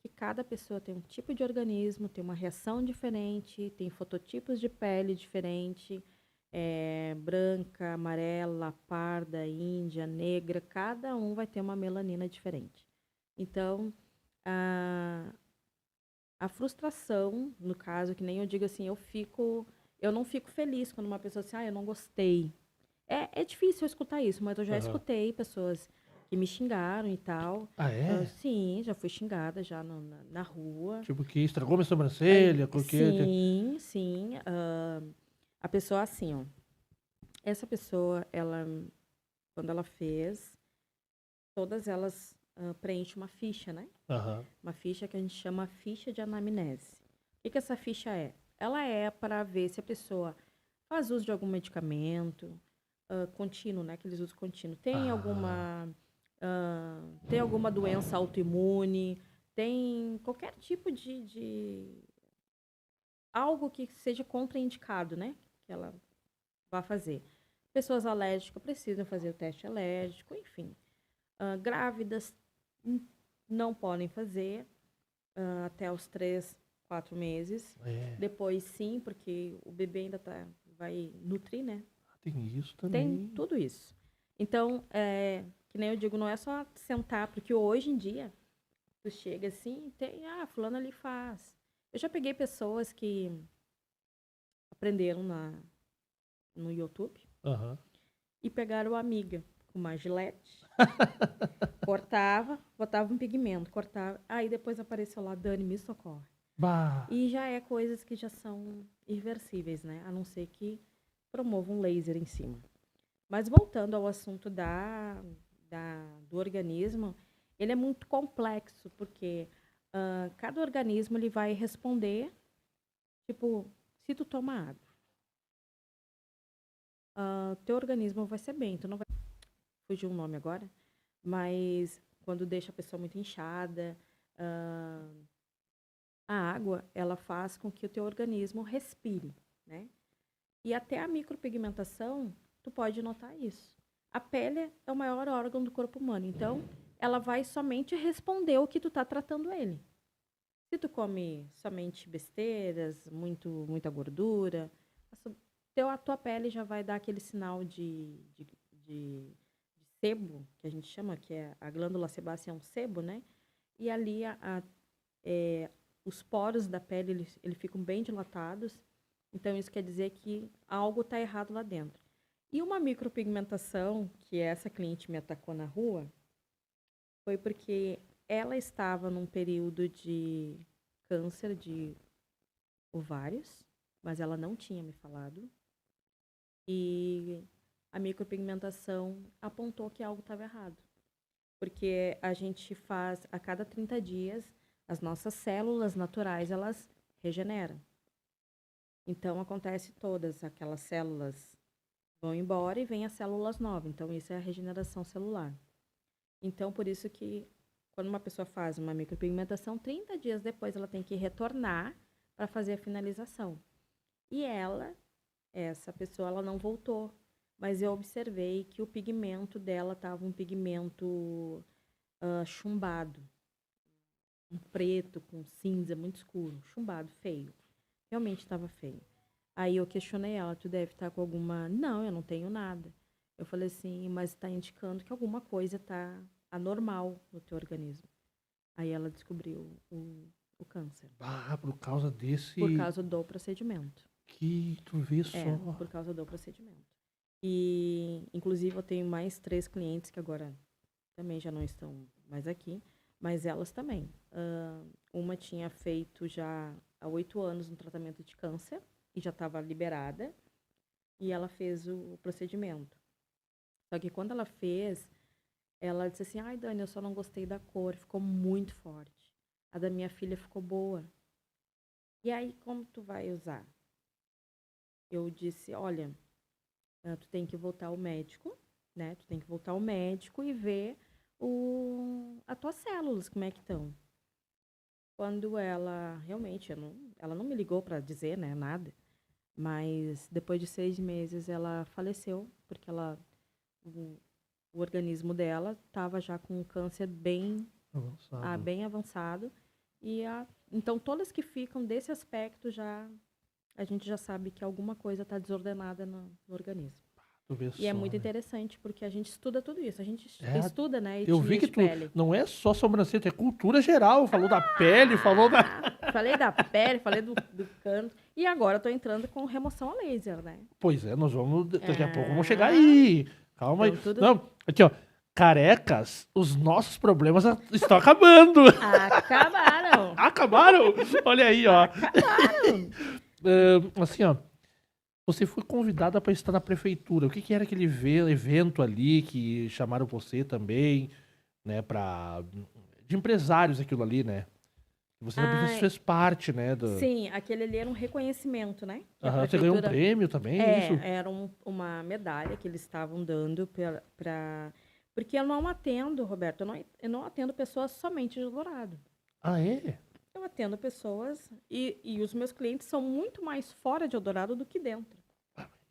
Speaker 2: que cada pessoa tem um tipo de organismo, tem uma reação diferente, tem fototipos de pele diferente, branca, amarela, parda, índia, negra, cada um vai ter uma melanina diferente. Então, a frustração, no caso, que nem eu digo assim, eu não fico feliz quando uma pessoa diz assim, eu não gostei. É difícil eu escutar isso, mas eu já escutei pessoas que me xingaram e tal.
Speaker 1: Ah, é?
Speaker 2: Sim, já fui xingada já na rua.
Speaker 1: Tipo, que estragou minha sobrancelha, porque...
Speaker 2: Sim, sim. A pessoa assim, ó. Essa pessoa, quando ela fez, todas elas preenchem uma ficha, né?
Speaker 1: Aham.
Speaker 2: Uma ficha que a gente chama ficha de anamnese. O que essa ficha é? Ela é para ver se a pessoa faz uso de algum medicamento contínuo, né? Aqueles usos contínuos. Tem alguma doença autoimune, tem qualquer tipo de algo que seja contraindicado, né? Que ela vai fazer. Pessoas alérgicas precisam fazer o teste alérgico, enfim. Grávidas não podem fazer até os 3, 4 meses. Depois sim, porque o bebê ainda vai nutrir, né?
Speaker 1: Tem isso também.
Speaker 2: Tem tudo isso. Então, que nem eu digo, não é só sentar, porque hoje em dia, tu chega assim, fulano ali faz. Eu já peguei pessoas que aprenderam no YouTube e pegaram a amiga com uma gilete, cortava, botava um pigmento, cortava. Aí depois apareceu lá, Dani, me socorre.
Speaker 1: Bah.
Speaker 2: E já é coisas que já são irreversíveis, né? A não ser que promova um laser em cima. Mas voltando ao assunto do organismo, ele é muito complexo, porque cada organismo ele vai responder, tipo, se tu toma água, teu organismo vai ser bem, tu não vai fugir um nome agora, mas quando deixa a pessoa muito inchada, a água, ela faz com que o teu organismo respire, né? E até a micropigmentação, tu pode notar isso. A pele é o maior órgão do corpo humano, então ela vai somente responder o que tu tá tratando ele. Se tu come somente besteiras, muita gordura, a tua pele já vai dar aquele sinal de sebo, que a gente chama, que é a glândula sebácea é um sebo, né? E ali os poros da pele eles ficam bem dilatados. Então, isso quer dizer que algo está errado lá dentro. E uma micropigmentação, que essa cliente me atacou na rua, foi porque ela estava num período de câncer de ovários, mas ela não tinha me falado. E a micropigmentação apontou que algo estava errado. Porque a gente faz, a cada 30 dias, as nossas células naturais, elas regeneram. Então, acontece todas aquelas células vão embora e vem as células novas. Então, isso é a regeneração celular. Então, por isso que quando uma pessoa faz uma micropigmentação, 30 dias depois ela tem que retornar para fazer a finalização. E essa pessoa, ela não voltou. Mas eu observei que o pigmento dela estava um pigmento chumbado. Um preto com cinza muito escuro. Chumbado, feio. Realmente estava feio. Aí eu questionei ela, tu deve estar com alguma... Não, eu não tenho nada. Eu falei assim, mas está indicando que alguma coisa está anormal no teu organismo. Aí ela descobriu o câncer.
Speaker 1: Ah, por causa desse...
Speaker 2: Por causa do procedimento.
Speaker 1: Que tu vê só.
Speaker 2: Por causa do procedimento. E, inclusive, eu tenho mais 3 clientes que agora também já não estão mais aqui, mas elas também. Uma tinha feito já há 8 anos um tratamento de câncer e já estava liberada, e ela fez o procedimento. Só que quando ela fez, ela disse assim, ai, Dani, eu só não gostei da cor, ficou muito forte. A da minha filha ficou boa. E aí, como tu vai usar? Eu disse, olha, tu tem que voltar ao médico, né? Tu tem que voltar ao médico e ver as tuas células, como é que estão. Quando ela, realmente, ela não me ligou para dizer, né, nada. Mas depois de 6 meses ela faleceu, porque o organismo dela estava já com um câncer bem
Speaker 1: avançado.
Speaker 2: bem avançado. Então, todas que ficam desse aspecto, a gente já sabe que alguma coisa está desordenada no organismo.
Speaker 1: Tu vê
Speaker 2: E é
Speaker 1: só,
Speaker 2: muito
Speaker 1: né?
Speaker 2: interessante, porque a gente estuda tudo isso. A gente
Speaker 1: É,
Speaker 2: estuda, né,
Speaker 1: eu vi
Speaker 2: etnias
Speaker 1: que
Speaker 2: de
Speaker 1: tu
Speaker 2: pele.
Speaker 1: não é só sobrancelha, é cultura geral. Falou da pele, falou da.
Speaker 2: Falei da pele, falei do canto. E agora eu tô entrando com remoção a laser, né?
Speaker 1: Pois é, nós vamos. Daqui a pouco vamos chegar
Speaker 2: Ah,
Speaker 1: aí. Calma aí.
Speaker 2: então tudo
Speaker 1: Não, aqui, ó. Carecas, os nossos problemas estão acabando.
Speaker 2: acabaram.
Speaker 1: Acabaram? Olha aí, ó.
Speaker 2: Acabaram.
Speaker 1: Assim, ó. Você foi convidada para estar na prefeitura. O que era aquele evento ali que chamaram você também, né, de empresários aquilo ali, né? Você também
Speaker 2: Ah,
Speaker 1: fez parte, né,
Speaker 2: sim, aquele ali era um reconhecimento, né? Que a
Speaker 1: Aham, você ganhou um
Speaker 2: prefeitura
Speaker 1: prêmio também, é isso?
Speaker 2: era uma medalha que eles estavam dando para porque eu não atendo, Roberto, eu não atendo pessoas somente de Eldorado.
Speaker 1: Ah, é?
Speaker 2: Eu atendo pessoas e os meus clientes são muito mais fora de Eldorado do que dentro.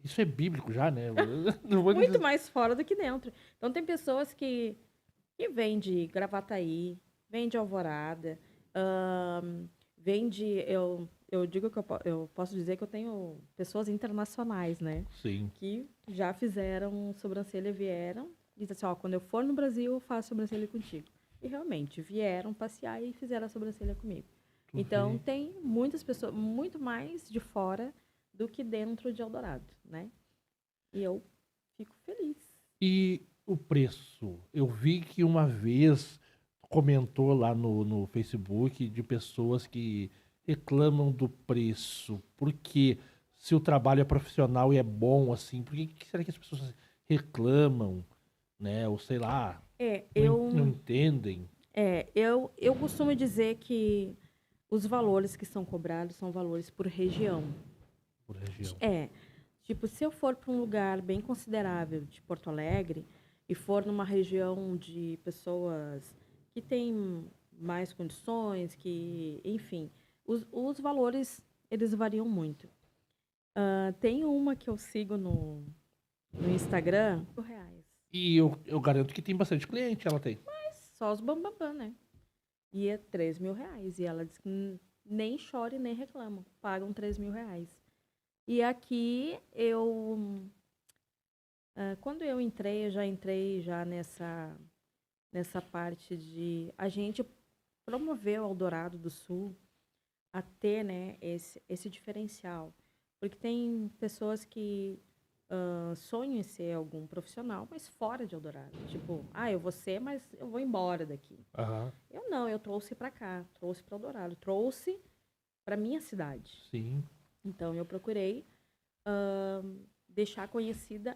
Speaker 1: Isso é bíblico já, né? Não vou
Speaker 2: Muito
Speaker 1: dizer...
Speaker 2: mais fora do que dentro. Então, tem pessoas que vêm de Gravataí, vêm de Alvorada, vêm de... Eu digo que eu posso dizer que eu tenho pessoas internacionais, né?
Speaker 1: Sim.
Speaker 2: Que já fizeram sobrancelha, vieram e dizem assim, ó, quando eu for no Brasil, eu faço sobrancelha contigo. E realmente, vieram passear e fizeram a sobrancelha comigo.
Speaker 1: Tu
Speaker 2: Então,
Speaker 1: vê.
Speaker 2: tem muitas pessoas, muito mais de fora do que dentro de Eldorado, né? E eu fico feliz.
Speaker 1: E o preço? Eu vi que uma vez comentou lá no Facebook de pessoas que reclamam do preço. Porque se o trabalho é profissional e é bom, assim, por que será que as pessoas reclamam, né? Ou sei lá,
Speaker 2: É,
Speaker 1: não
Speaker 2: eu,
Speaker 1: entendem
Speaker 2: eu costumo dizer que os valores que são cobrados são valores por região.
Speaker 1: por região.
Speaker 2: É, tipo, se eu for para um lugar bem considerável de Porto Alegre e for numa região de pessoas que têm mais condições, que, enfim, os valores, eles variam muito. Tem uma que eu sigo no Instagram, R$ 5.
Speaker 1: E eu garanto que tem bastante cliente, ela tem.
Speaker 2: Só os bambambam, né? E é R$ 3.000. E ela diz que nem chora e nem reclama. Pagam R$ 3.000. E aqui quando eu entrei, eu já entrei já nessa parte de a gente promover o Eldorado do Sul a ter, né, esse diferencial. Porque tem pessoas que sonham em ser algum profissional, mas fora de Eldorado. Tipo, eu vou ser, mas eu vou embora daqui.
Speaker 1: Aham,
Speaker 2: Eu não, eu trouxe para cá, trouxe para Eldorado, trouxe para minha cidade.
Speaker 1: sim.
Speaker 2: Então, eu procurei deixar conhecida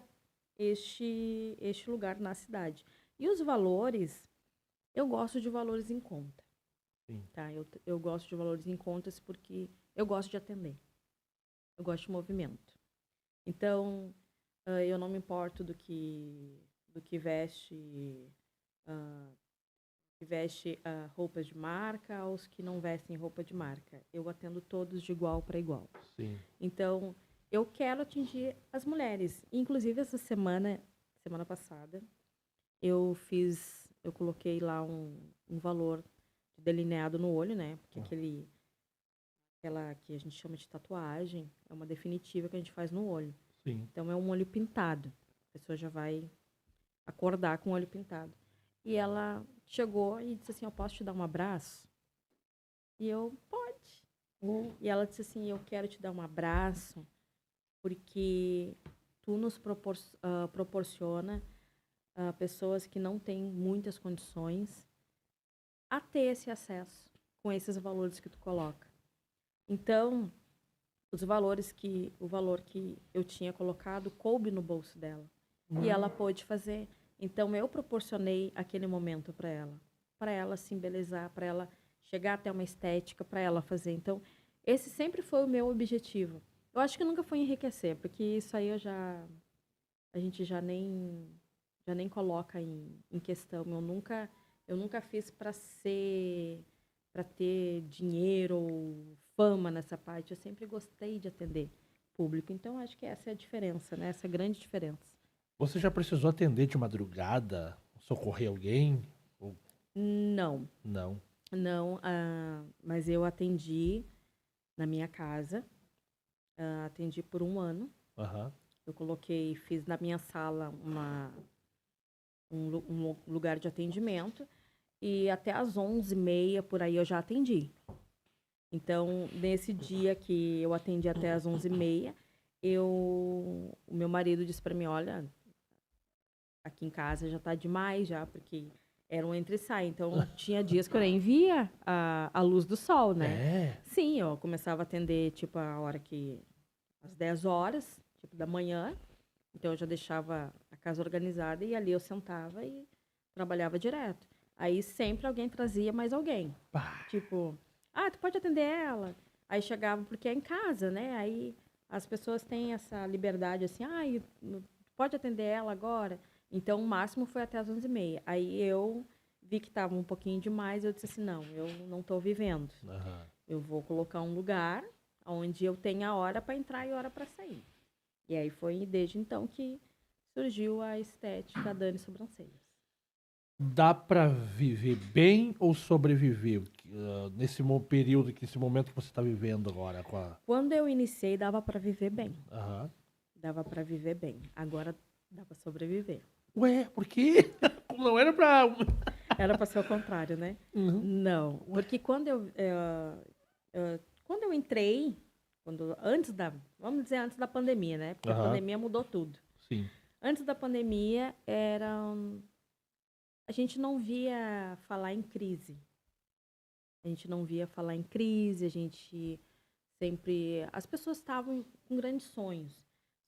Speaker 2: este lugar na cidade. E os valores, eu gosto de valores em conta.
Speaker 1: Sim.
Speaker 2: Tá? Eu gosto de valores em contas porque eu gosto de atender. Eu gosto de movimento. Então, eu não me importo do que veste roupas de marca aos que não vestem roupa de marca. Eu atendo todos de igual para igual.
Speaker 1: Sim.
Speaker 2: Então, eu quero atingir as mulheres. Inclusive, essa semana passada, eu coloquei lá um valor delineado no olho, né? Porque aquela que a gente chama de tatuagem é uma definitiva que a gente faz no olho.
Speaker 1: Sim.
Speaker 2: Então, é um olho pintado. A pessoa já vai acordar com o olho pintado. E ela chegou e disse assim, eu posso te dar um abraço? E eu, pode. E ela disse assim, eu quero te dar um abraço porque tu nos proporciona pessoas que não têm muitas condições a ter esse acesso com esses valores que tu coloca. Então, o valor que eu tinha colocado coube no bolso dela. E ela pôde fazer. Então, eu proporcionei aquele momento para ela se embelezar, para ela chegar até uma estética, para ela fazer. Então, esse sempre foi o meu objetivo. Eu acho que nunca foi enriquecer, porque isso aí a gente já nem coloca em questão. Eu nunca fiz para ter dinheiro ou fama nessa parte. Eu sempre gostei de atender público. Então, acho que essa é a diferença, né? Essa é a grande diferença.
Speaker 1: Você já precisou atender de madrugada, socorrer alguém? Ou
Speaker 2: Não.
Speaker 1: não?
Speaker 2: Não, mas eu atendi na minha casa, atendi por 1 ano.
Speaker 1: Aham.
Speaker 2: Eu fiz na minha sala um lugar de atendimento e até às 11h30 por aí eu já atendi. Então, nesse dia que eu atendi até às 11h30, o meu marido disse para mim, olha, aqui em casa já tá demais já, porque era um entra e sai. Então, tinha dias que eu nem via a luz do sol, né?
Speaker 1: É.
Speaker 2: Sim, eu começava a atender, tipo, às 10 horas, tipo, da manhã. Então, eu já deixava a casa organizada e ali eu sentava e trabalhava direto. Aí, sempre alguém trazia mais alguém.
Speaker 1: Pá.
Speaker 2: Tipo, tu pode atender ela. Aí chegava, porque é em casa, né? Aí as pessoas têm essa liberdade, assim, pode atender ela agora? Então, o máximo foi até as 11h30. Aí eu vi que estava um pouquinho demais, eu disse assim, não, eu não estou vivendo.
Speaker 1: Aham.
Speaker 2: Eu vou colocar um lugar onde eu tenha hora para entrar e hora para sair. E aí foi desde então que surgiu a estética Dani Sobrancelhas.
Speaker 1: Dá pra viver bem ou sobreviver período, nesse momento que você está vivendo agora com a...
Speaker 2: Quando eu iniciei, dava para viver bem.
Speaker 1: Aham.
Speaker 2: Dava para viver bem. Agora dá para sobreviver.
Speaker 1: Ué, por quê? Não era pra...
Speaker 2: Era para ser o contrário, né?
Speaker 1: Uhum.
Speaker 2: Não, porque quando eu entrei, vamos dizer antes da pandemia, né? Porque a
Speaker 1: Aham.
Speaker 2: pandemia mudou tudo.
Speaker 1: Sim.
Speaker 2: Antes da pandemia, a gente não via falar em crise. A gente não via falar em crise, a gente sempre... As pessoas estavam com grandes sonhos.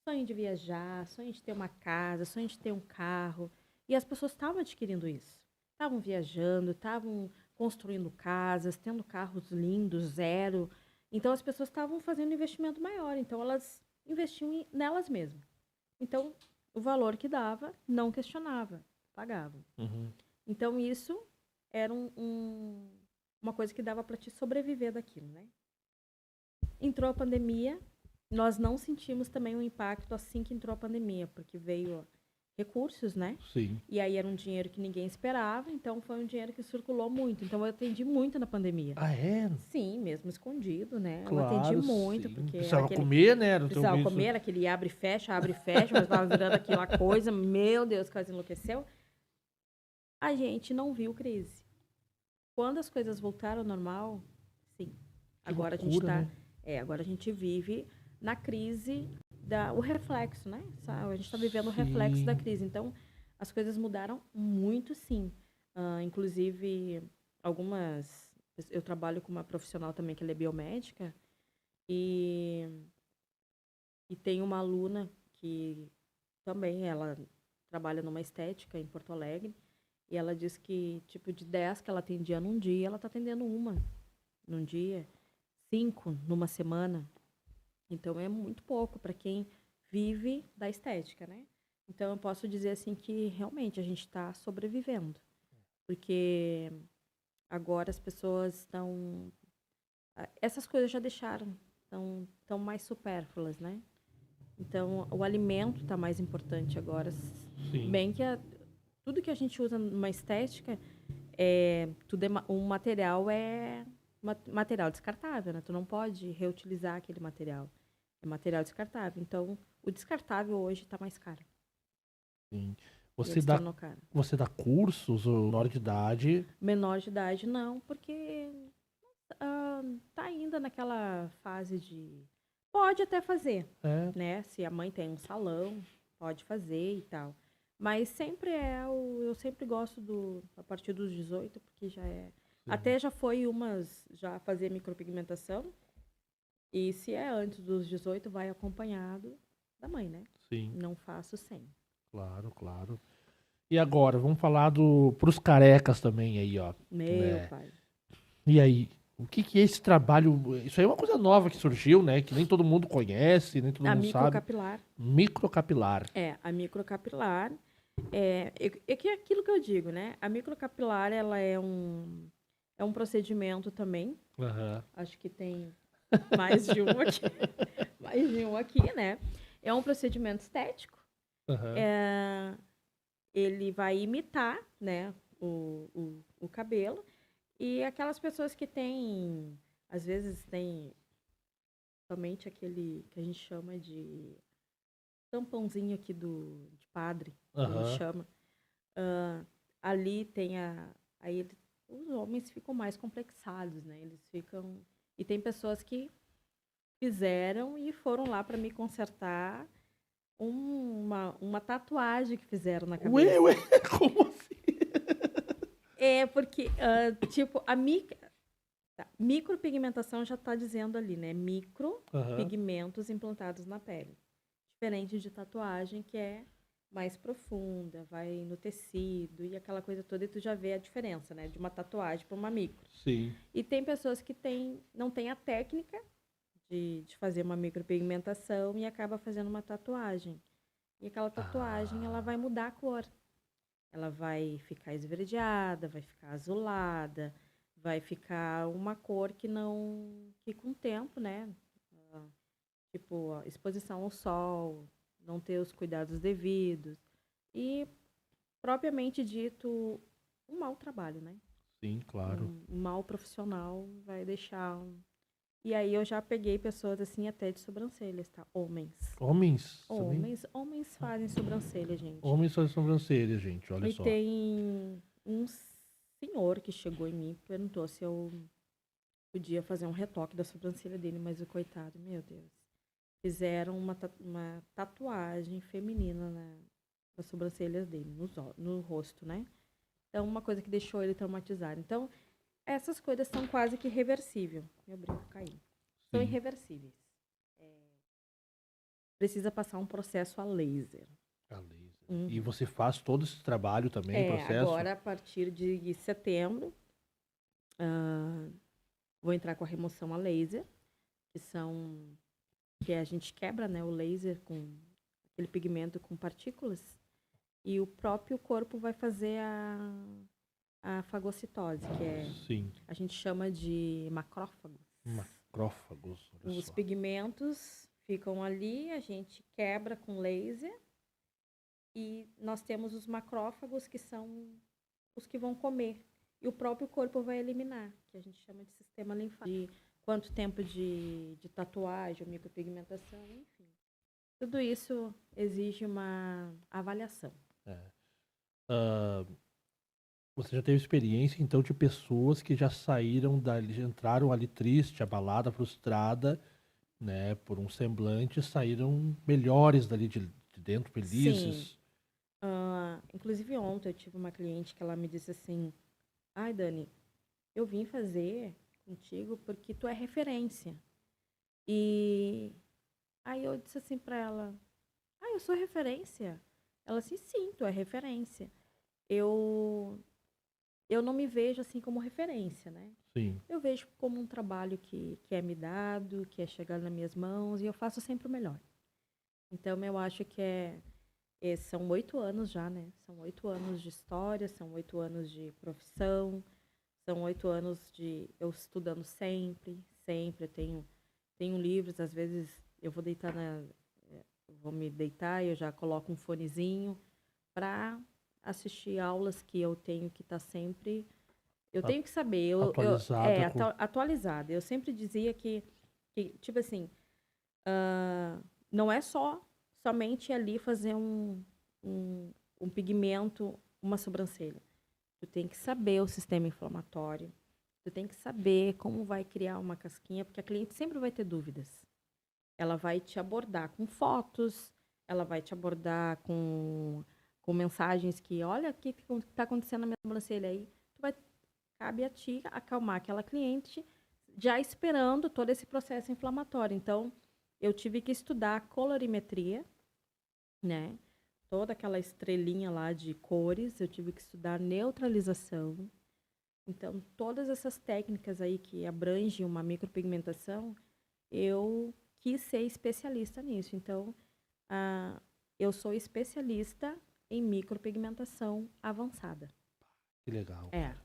Speaker 2: Sonho de viajar, sonho de ter uma casa, sonho de ter um carro. E as pessoas estavam adquirindo isso. Estavam viajando, estavam construindo casas, tendo carros lindos, zero. Então, as pessoas estavam fazendo um investimento maior. Então, elas investiam nelas mesmas. Então, o valor que dava, não questionava, pagavam.
Speaker 1: Uhum.
Speaker 2: Então, isso era uma coisa que dava para te sobreviver daquilo, né? Entrou a pandemia, nós não sentimos também um impacto assim que entrou a pandemia, porque veio recursos, né?
Speaker 1: Sim.
Speaker 2: E aí era um dinheiro que ninguém esperava, então foi um dinheiro que circulou muito. Então eu atendi muito na pandemia.
Speaker 1: Ah, é?
Speaker 2: Sim, mesmo escondido, né? Eu
Speaker 1: Claro,
Speaker 2: atendi muito,
Speaker 1: sim.
Speaker 2: porque
Speaker 1: Precisava comer, né? Era o teu
Speaker 2: precisava
Speaker 1: mês-
Speaker 2: comer, aquele abre e fecha, mas estava virando aquela coisa, meu Deus, quase enlouqueceu. A gente não viu crise. Quando as coisas voltaram ao normal, sim.
Speaker 1: Que
Speaker 2: Agora
Speaker 1: loucura, né?
Speaker 2: agora a gente vive na crise o reflexo, né? A gente está vivendo o
Speaker 1: Sim.
Speaker 2: reflexo da crise. Então, as coisas mudaram muito, sim. Inclusive, eu trabalho com uma profissional também que ela é biomédica e tem uma aluna que também ela trabalha numa estética em Porto Alegre e ela diz que, tipo, de 10 que ela atendia num dia, ela está atendendo uma num dia, 5 numa semana. Então, é muito pouco para quem vive da estética, né? Então, eu posso dizer, assim, que realmente a gente está sobrevivendo. Porque agora as pessoas estão... Essas coisas já deixaram, estão mais supérfluas, né? Então, o alimento está mais importante agora.
Speaker 1: Sim.
Speaker 2: Bem que tudo que a gente usa numa estética, o material é material descartável, né? Tu não pode reutilizar aquele material. É material descartável. Então, o descartável hoje está mais caro.
Speaker 1: Sim.
Speaker 2: Ele se tornou caro.
Speaker 1: Você dá cursos ou menor de idade?
Speaker 2: Menor de idade, não, porque tá ainda naquela fase de... Pode até fazer,
Speaker 1: É.
Speaker 2: né? Se a mãe tem um salão, pode fazer e tal. Mas sempre eu sempre gosto a partir dos 18, porque já é...
Speaker 1: Sim.
Speaker 2: Até já foi já fazer micropigmentação. E se é antes dos 18, vai acompanhado da mãe, né?
Speaker 1: Sim.
Speaker 2: Não faço sem.
Speaker 1: Claro, claro. E agora, vamos falar pros carecas também aí, ó.
Speaker 2: Meu pai.
Speaker 1: E aí, o que é esse trabalho? Isso aí é uma coisa nova que surgiu, né? Que nem todo mundo conhece, nem todo
Speaker 2: A
Speaker 1: mundo sabe.
Speaker 2: microcapilar.
Speaker 1: Microcapilar.
Speaker 2: A microcapilar é que é aquilo que eu digo, né? A microcapilar, ela é um procedimento também.
Speaker 1: Aham.
Speaker 2: Acho que tem mais de um aqui. Mais de um aqui, né? É um procedimento estético.
Speaker 1: Aham.
Speaker 2: Ele vai imitar, né, o cabelo E aquelas pessoas que têm, às vezes tem somente aquele que a gente chama de tampãozinho aqui de padre, que a gente
Speaker 1: Aham.
Speaker 2: chama. Ah, ali tem aí os homens ficam mais complexados, né? Eles ficam. E tem pessoas que fizeram e foram lá para me consertar uma tatuagem que fizeram na
Speaker 1: Ué,
Speaker 2: cabeça.
Speaker 1: ué, como assim?
Speaker 2: É porque, tipo, micropigmentação já está dizendo ali, né?
Speaker 1: Aham.
Speaker 2: Micropigmentos implantados na pele. Diferente de tatuagem, que é mais profunda, vai no tecido e aquela coisa toda, e tu já vê a diferença, né? De uma tatuagem para uma micro.
Speaker 1: Sim.
Speaker 2: E tem pessoas que não têm a técnica de fazer uma micropigmentação e acaba fazendo uma tatuagem. E aquela tatuagem, ela vai
Speaker 1: Ah,
Speaker 2: mudar a cor. Ela vai ficar esverdeada, vai ficar azulada, vai ficar uma cor que não, que com o tempo, né? ah, Tipo, a exposição ao sol, não ter os cuidados devidos. E, propriamente dito, um mau trabalho, né?
Speaker 1: sim, claro.
Speaker 2: Um mau profissional vai deixar. E aí eu já peguei pessoas assim até de sobrancelhas, tá? Homens.
Speaker 1: Homens também?
Speaker 2: Homens fazem sobrancelha, gente.
Speaker 1: Homens fazem sobrancelha, gente, olha
Speaker 2: E
Speaker 1: só.
Speaker 2: tem um senhor que chegou em mim e perguntou se eu podia fazer um retoque da sobrancelha dele, mas o coitado, meu Deus. Fizeram uma tatuagem feminina nas sobrancelhas dele, no rosto, né? Então, uma coisa que deixou ele traumatizado. Então, essas coisas são quase que reversíveis. Meu brinco caiu. São
Speaker 1: Sim.
Speaker 2: irreversíveis. Precisa passar um processo a laser.
Speaker 1: A laser. E
Speaker 2: Uhum.
Speaker 1: você faz todo esse trabalho também, processo?
Speaker 2: Agora, a partir de setembro, vou entrar com a remoção a laser, que a gente quebra, né, o laser com aquele pigmento com partículas, e o próprio corpo vai fazer a fagocitose, que
Speaker 1: Sim.
Speaker 2: a gente chama de macrófagos.
Speaker 1: Macrófagos, olha
Speaker 2: Os
Speaker 1: só.
Speaker 2: pigmentos ficam ali, a gente quebra com laser, e nós temos os macrófagos, que são os que vão comer. E o próprio corpo vai eliminar, que a gente chama de sistema linfático. De quanto tempo de tatuagem, ou micropigmentação, enfim. Tudo isso exige uma avaliação.
Speaker 1: É. Ah, você já teve experiência, então, de pessoas que já saíram dali, já entraram ali triste, abalada, frustrada, né, por um semblante, saíram melhores dali de dentro,
Speaker 2: Sim.
Speaker 1: felizes.
Speaker 2: Inclusive ontem eu tive uma cliente que ela me disse assim, ai Dani, eu vim fazer contigo porque tu é referência. E aí eu disse assim pra ela, eu sou referência? Ela assim, sim, tu é referência. Eu, eu não me vejo assim como referência, né?
Speaker 1: Sim.
Speaker 2: Eu vejo como um trabalho que é me dado, que é chegar nas minhas mãos, e eu faço sempre o melhor. Então, eu acho que são 8 anos já, né? São 8 anos de história, são 8 anos de profissão, são 8 anos de eu estudando sempre, sempre. Eu tenho livros, às vezes eu vou me deitar e eu já coloco um fonezinho para assistir aulas que eu tenho que estar sempre. Eu
Speaker 1: A-
Speaker 2: tenho que saber,
Speaker 1: Atualizada com.
Speaker 2: atualizada. Eu sempre dizia que tipo assim, não é somente ali fazer um pigmento, uma sobrancelha. Tu tem que saber o sistema inflamatório. Tu tem que saber como vai criar uma casquinha, porque a cliente sempre vai ter dúvidas. Ela vai te abordar com fotos, ela vai te abordar com mensagens que, olha, o que está acontecendo na minha sobrancelha aí. Cabe a ti acalmar aquela cliente, já esperando todo esse processo inflamatório. Então, eu tive que estudar a colorimetria, né? Toda aquela estrelinha lá de cores, eu tive que estudar neutralização. Então, todas essas técnicas aí que abrangem uma micropigmentação, eu quis ser especialista nisso. Então, eu sou especialista em micropigmentação avançada.
Speaker 1: Que legal,
Speaker 2: É.
Speaker 1: cara.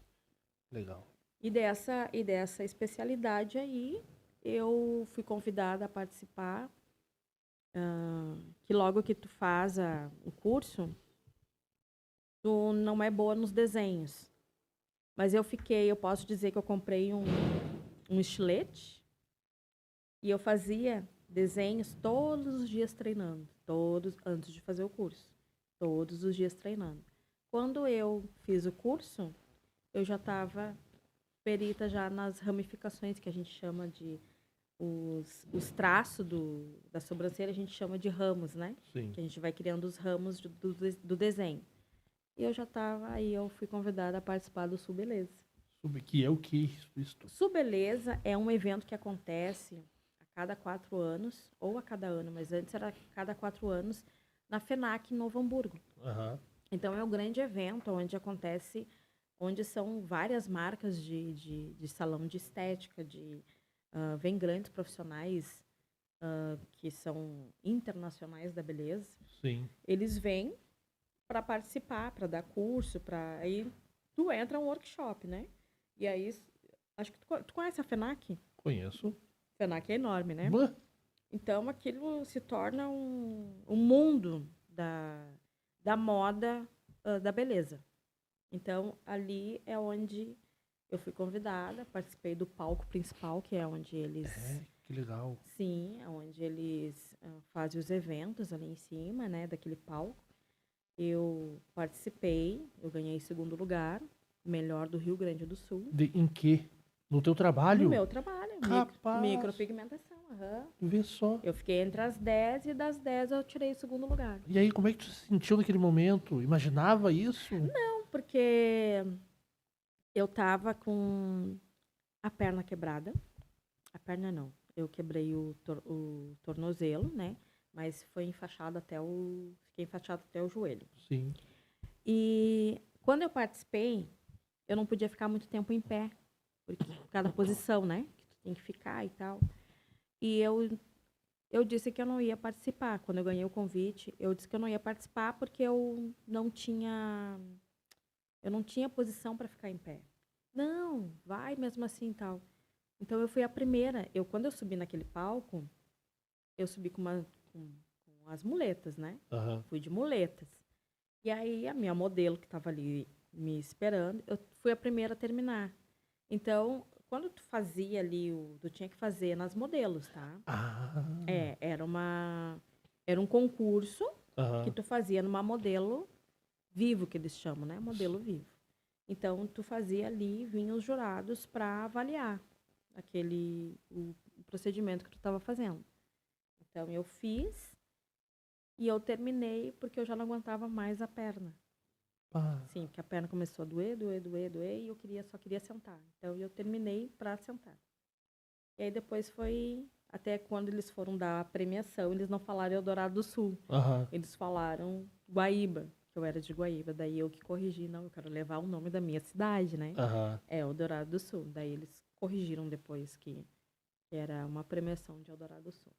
Speaker 1: Legal.
Speaker 2: E dessa especialidade aí, eu fui convidada a participar, que logo que tu faz o curso, tu não é boa nos desenhos. Mas eu posso dizer que eu comprei um estilete e eu fazia desenhos todos os dias treinando, antes de fazer o curso, todos os dias treinando. Quando eu fiz o curso, eu já estava perita já nas ramificações que a gente chama de os traços da sobrancelha, a gente chama de ramos, né?
Speaker 1: Sim.
Speaker 2: Que a gente vai criando os ramos do desenho. E eu já estava, aí eu fui convidada a participar do Sul Beleza.
Speaker 1: Que é o que isso?
Speaker 2: Sul Beleza é um evento que acontece a cada 4 anos, ou a cada ano, mas antes era a cada 4 anos, na FENAC, em Novo Hamburgo.
Speaker 1: Aham.
Speaker 2: Então, é um grande evento onde são várias marcas de salão de estética, vem grandes profissionais que são internacionais da beleza.
Speaker 1: Sim.
Speaker 2: Eles vêm para participar, para dar curso, aí tu entra um workshop, né? E aí, acho que tu conhece a FENAC?
Speaker 1: Conheço.
Speaker 2: FENAC é enorme, né?
Speaker 1: Bah.
Speaker 2: Então, aquilo se torna um mundo da moda, da beleza. Então, ali é onde eu fui convidada, participei do palco principal, que é onde eles...
Speaker 1: Que legal.
Speaker 2: Sim, é onde eles fazem os eventos ali em cima, né, daquele palco. Eu participei, eu ganhei 2º lugar, melhor do Rio Grande do Sul.
Speaker 1: Em quê? No teu trabalho?
Speaker 2: No meu trabalho,
Speaker 1: Capaz.
Speaker 2: micropigmentação.
Speaker 1: Vê só.
Speaker 2: Eu fiquei entre as 10 e das 10 eu tirei o 2º lugar.
Speaker 1: E aí, como é que tu se sentiu naquele momento? Imaginava isso?
Speaker 2: Não, porque eu tava com a perna quebrada. A perna não. Eu quebrei o tornozelo, né? Mas fiquei enfaixado até o joelho.
Speaker 1: Sim.
Speaker 2: E quando eu participei, eu não podia ficar muito tempo em pé, porque por causa da posição, né? Que tu tem que ficar e tal. E eu disse que eu não ia participar. Quando eu ganhei o convite, eu disse que eu não ia participar porque eu não tinha posição para ficar em pé. Não, vai mesmo assim e tal. Então eu fui a primeira. Quando eu subi naquele palco, eu subi com as muletas, né?
Speaker 1: Aham.
Speaker 2: Fui de muletas. E aí a minha modelo que estava ali me esperando, eu fui a primeira a terminar. Então, quando tu fazia ali, tu tinha que fazer nas modelos, tá?
Speaker 1: Ah.
Speaker 2: Era um concurso
Speaker 1: Aham.
Speaker 2: que tu fazia numa modelo vivo, que eles chamam, né? Modelo vivo. Então, tu fazia ali, vinham os jurados para avaliar o procedimento que tu estava fazendo. Então, eu fiz e eu terminei porque eu já não aguentava mais a perna.
Speaker 1: Pá.
Speaker 2: Sim, porque a perna começou a doer, e eu só queria sentar. Então, eu terminei para sentar. E aí, depois até quando eles foram dar a premiação, eles não falaram Eldorado do Sul.
Speaker 1: Aham.
Speaker 2: Eles falaram Guaíba, que eu era de Guaíba. Daí eu que corrigi, não, eu quero levar o nome da minha cidade, né?
Speaker 1: Aham.
Speaker 2: É Eldorado do Sul. Daí eles corrigiram depois que era uma premiação de Eldorado do Sul.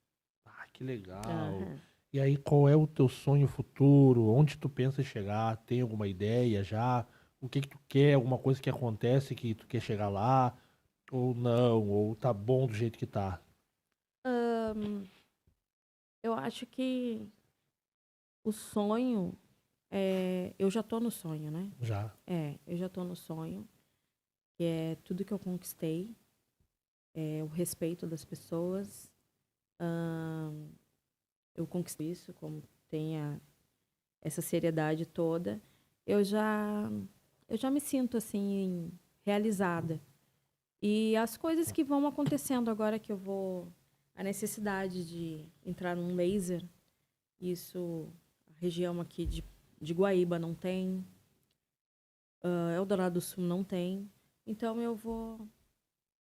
Speaker 1: Ah, que legal.
Speaker 2: Aham.
Speaker 1: E aí, qual é o teu sonho futuro? Onde tu pensa em chegar? Tem alguma ideia já? O que tu quer? Alguma coisa que acontece que tu quer chegar lá? Ou não? Ou tá bom do jeito que tá?
Speaker 2: Eu acho que o sonho eu já tô no sonho, né?
Speaker 1: Já.
Speaker 2: Eu já tô no sonho, que é tudo que eu conquistei, o respeito das pessoas. Eu conquistei isso, como tem essa seriedade toda. Eu já me sinto, assim, realizada. E as coisas que vão acontecendo agora que a necessidade de entrar num laser, isso, a região aqui de Guaíba não tem, Eldorado do Sul não tem. Então,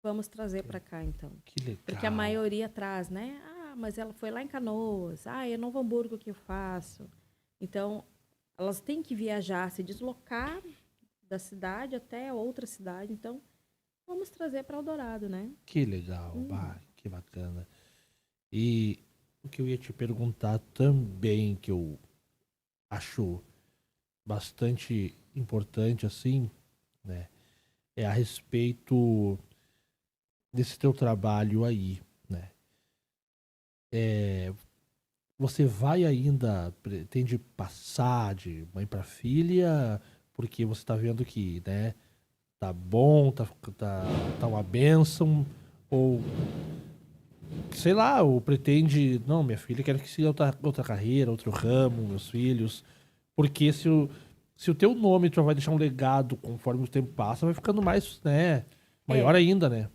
Speaker 2: vamos trazer para cá, então.
Speaker 1: Que legal.
Speaker 2: Porque a maioria traz, né? Ah, mas ela foi lá em Canoas. Ah, é Novo Hamburgo que eu faço. Então, elas têm que viajar, se deslocar da cidade até outra cidade. Então, vamos trazer para Eldorado, né?
Speaker 1: Que legal. Bah, que bacana. E o que eu ia te perguntar também, que eu acho bastante importante, assim, né? É a respeito desse teu trabalho aí, né? Você vai ainda, pretende passar de mãe para filha, porque você está vendo que, né, tá bom, tá uma bênção, ou sei lá, ou pretende, não, minha filha, quero que siga outra carreira, outro ramo, meus filhos, porque se o teu nome tu vai deixar um legado conforme o tempo passa, vai ficando mais, né, maior ainda, né?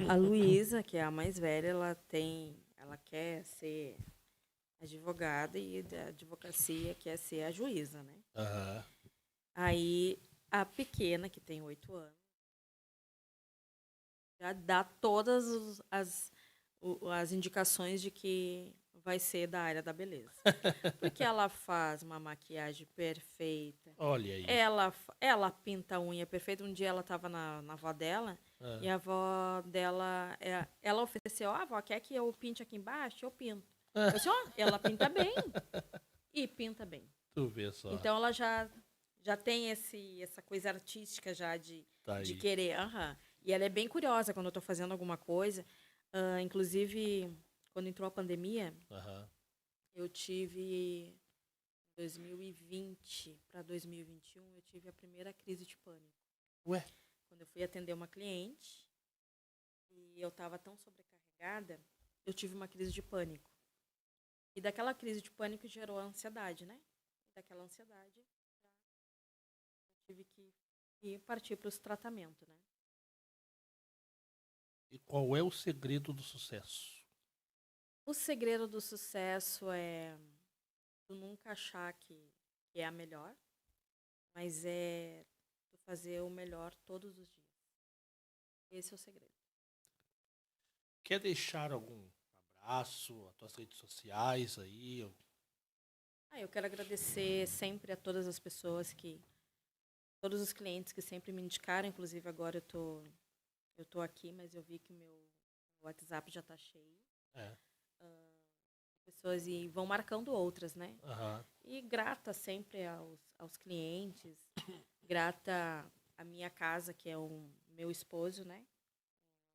Speaker 2: A Luísa, que é a mais velha, ela quer ser advogada e da advocacia quer ser a juíza, né?
Speaker 1: Aham.
Speaker 2: Aí a pequena, que tem 8 anos, já dá todas as indicações de que vai ser da área da beleza. Porque ela faz uma maquiagem perfeita.
Speaker 1: Olha aí.
Speaker 2: Ela pinta a unha perfeita. Um dia ela estava na avó dela e a avó dela, ela ofereceu, avó, quer que eu pinte aqui embaixo? Eu pinto. Eu disse, ela pinta bem. E pinta bem.
Speaker 1: Tu vê só.
Speaker 2: Então ela já tem essa coisa artística já de querer. E ela é bem curiosa quando eu estou fazendo alguma coisa. Inclusive, quando entrou a pandemia, eu tive, 2020 para 2021, eu tive a primeira crise de pânico.
Speaker 1: Ué?
Speaker 2: Quando eu fui atender uma cliente e eu estava tão sobrecarregada, eu tive uma crise de pânico. E daquela crise de pânico gerou a ansiedade, né? Daquela ansiedade, eu tive que partir para os tratamentos, né?
Speaker 1: E qual é o segredo do sucesso?
Speaker 2: O segredo do sucesso é tu nunca achar que é a melhor, mas é tu fazer o melhor todos os dias. Esse é o segredo.
Speaker 1: Quer deixar algum abraço, as tuas redes sociais aí?
Speaker 2: Eu quero agradecer sempre a todas as pessoas todos os clientes que sempre me indicaram, inclusive agora eu tô aqui, mas eu vi que o meu WhatsApp já está cheio. Pessoas vão marcando outras, né? E grata sempre aos clientes, grata à minha casa, que é o meu esposo, né?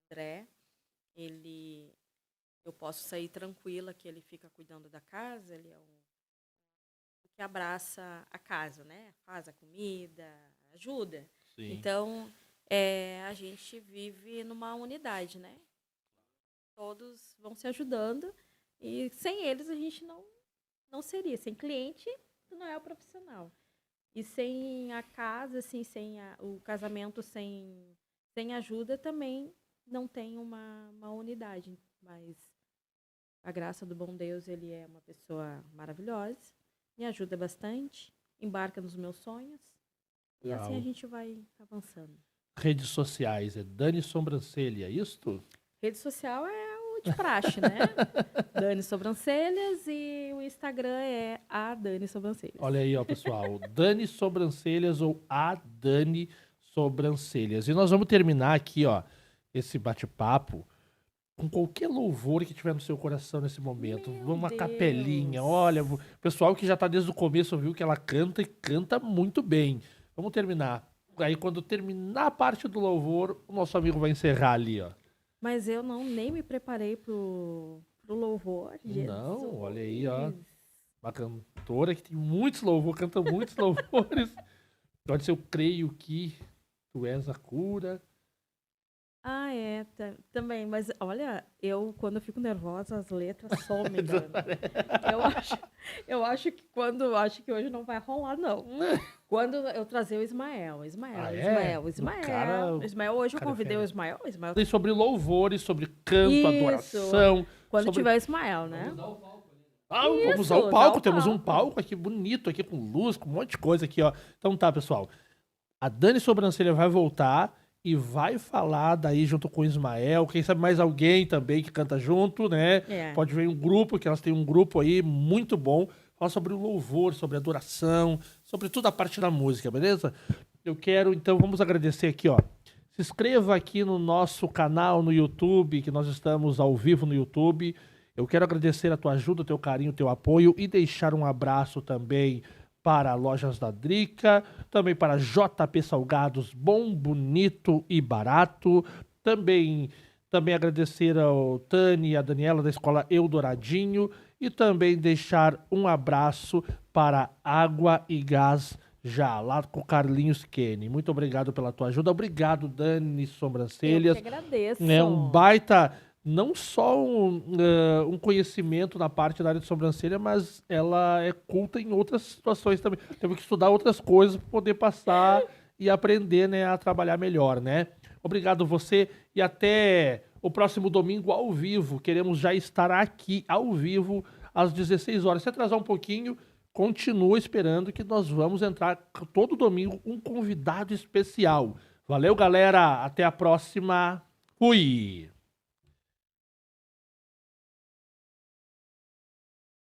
Speaker 2: André. Eu posso sair tranquila, que ele fica cuidando da casa, ele é que abraça a casa, né? Faz a comida, ajuda.
Speaker 1: Sim.
Speaker 2: Então, a gente vive numa unidade, né? Todos vão se ajudando e sem eles a gente não seria. Sem cliente, tu não é o profissional. E sem a casa, assim, o casamento sem ajuda também não tem uma unidade. Mas a graça do bom Deus, ele é uma pessoa maravilhosa, me ajuda bastante, embarca nos meus sonhos e assim a gente vai avançando.
Speaker 1: Redes sociais, é Dani Sobrancelha, é isto?
Speaker 2: Rede social é o de praxe, né? Dani Sobrancelhas e o Instagram é a Dani Sobrancelhas.
Speaker 1: Olha aí, ó, pessoal. Dani Sobrancelhas ou a Dani Sobrancelhas. E nós vamos terminar aqui, ó, esse bate-papo com qualquer louvor que tiver no seu coração nesse momento. Vamos uma capelinha. Olha, o pessoal que já tá desde o começo viu que ela canta e canta muito bem. Vamos terminar. Aí quando terminar a parte do louvor, o nosso amigo vai encerrar ali, ó.
Speaker 2: Mas eu nem me preparei pro louvor. Jesus.
Speaker 1: Não, olha aí, ó. Uma cantora que tem muitos louvores, canta muitos louvores. Pode ser, eu creio que tu és a cura.
Speaker 2: Também. Mas, olha, quando eu fico nervosa, as letras somem. eu acho que acho que hoje não vai rolar, não. Quando eu trazer o Ismael. Ismael, hoje eu convidei o Ismael.
Speaker 1: Tem sobre louvores, sobre canto, adoração.
Speaker 2: Quando tiver o Ismael, né?
Speaker 1: Vamos usar o palco. Temos um palco aqui bonito, aqui com luz, com um monte de coisa aqui, ó. Então tá, pessoal. A Dani Sobrancelha vai voltar e vai falar daí junto com o Ismael. Quem sabe mais alguém também que canta junto, né? Pode ver um grupo, que elas têm um grupo aí muito bom. Fala sobre o louvor, sobre a adoração, sobre toda a parte da música, beleza? Eu quero, então, vamos agradecer aqui, ó. Se inscreva aqui no nosso canal no YouTube, que nós estamos ao vivo no YouTube. Eu quero agradecer a tua ajuda, o teu carinho, o teu apoio e deixar um abraço também para Lojas da Drica, também para JP Salgados, bom, bonito e barato. Também agradecer ao Tani e a Daniela da Escola Eldoradinho e também deixar um abraço para Água e Gás já, lá com o Carlinhos Kenny. Muito obrigado pela tua ajuda. Obrigado, Dani
Speaker 2: Eu
Speaker 1: Sobrancelhas.
Speaker 2: que agradeço.
Speaker 1: É um baita, não só um conhecimento na parte da área de sobrancelha, mas ela é culta em outras situações também. Teve que estudar outras coisas para poder passar e aprender, né, a trabalhar melhor, né? Obrigado você e até o próximo domingo ao vivo. Queremos já estar aqui ao vivo às 16 horas. Se atrasar um pouquinho, continua esperando que nós vamos entrar todo domingo um convidado especial. Valeu, galera. Até a próxima. Fui!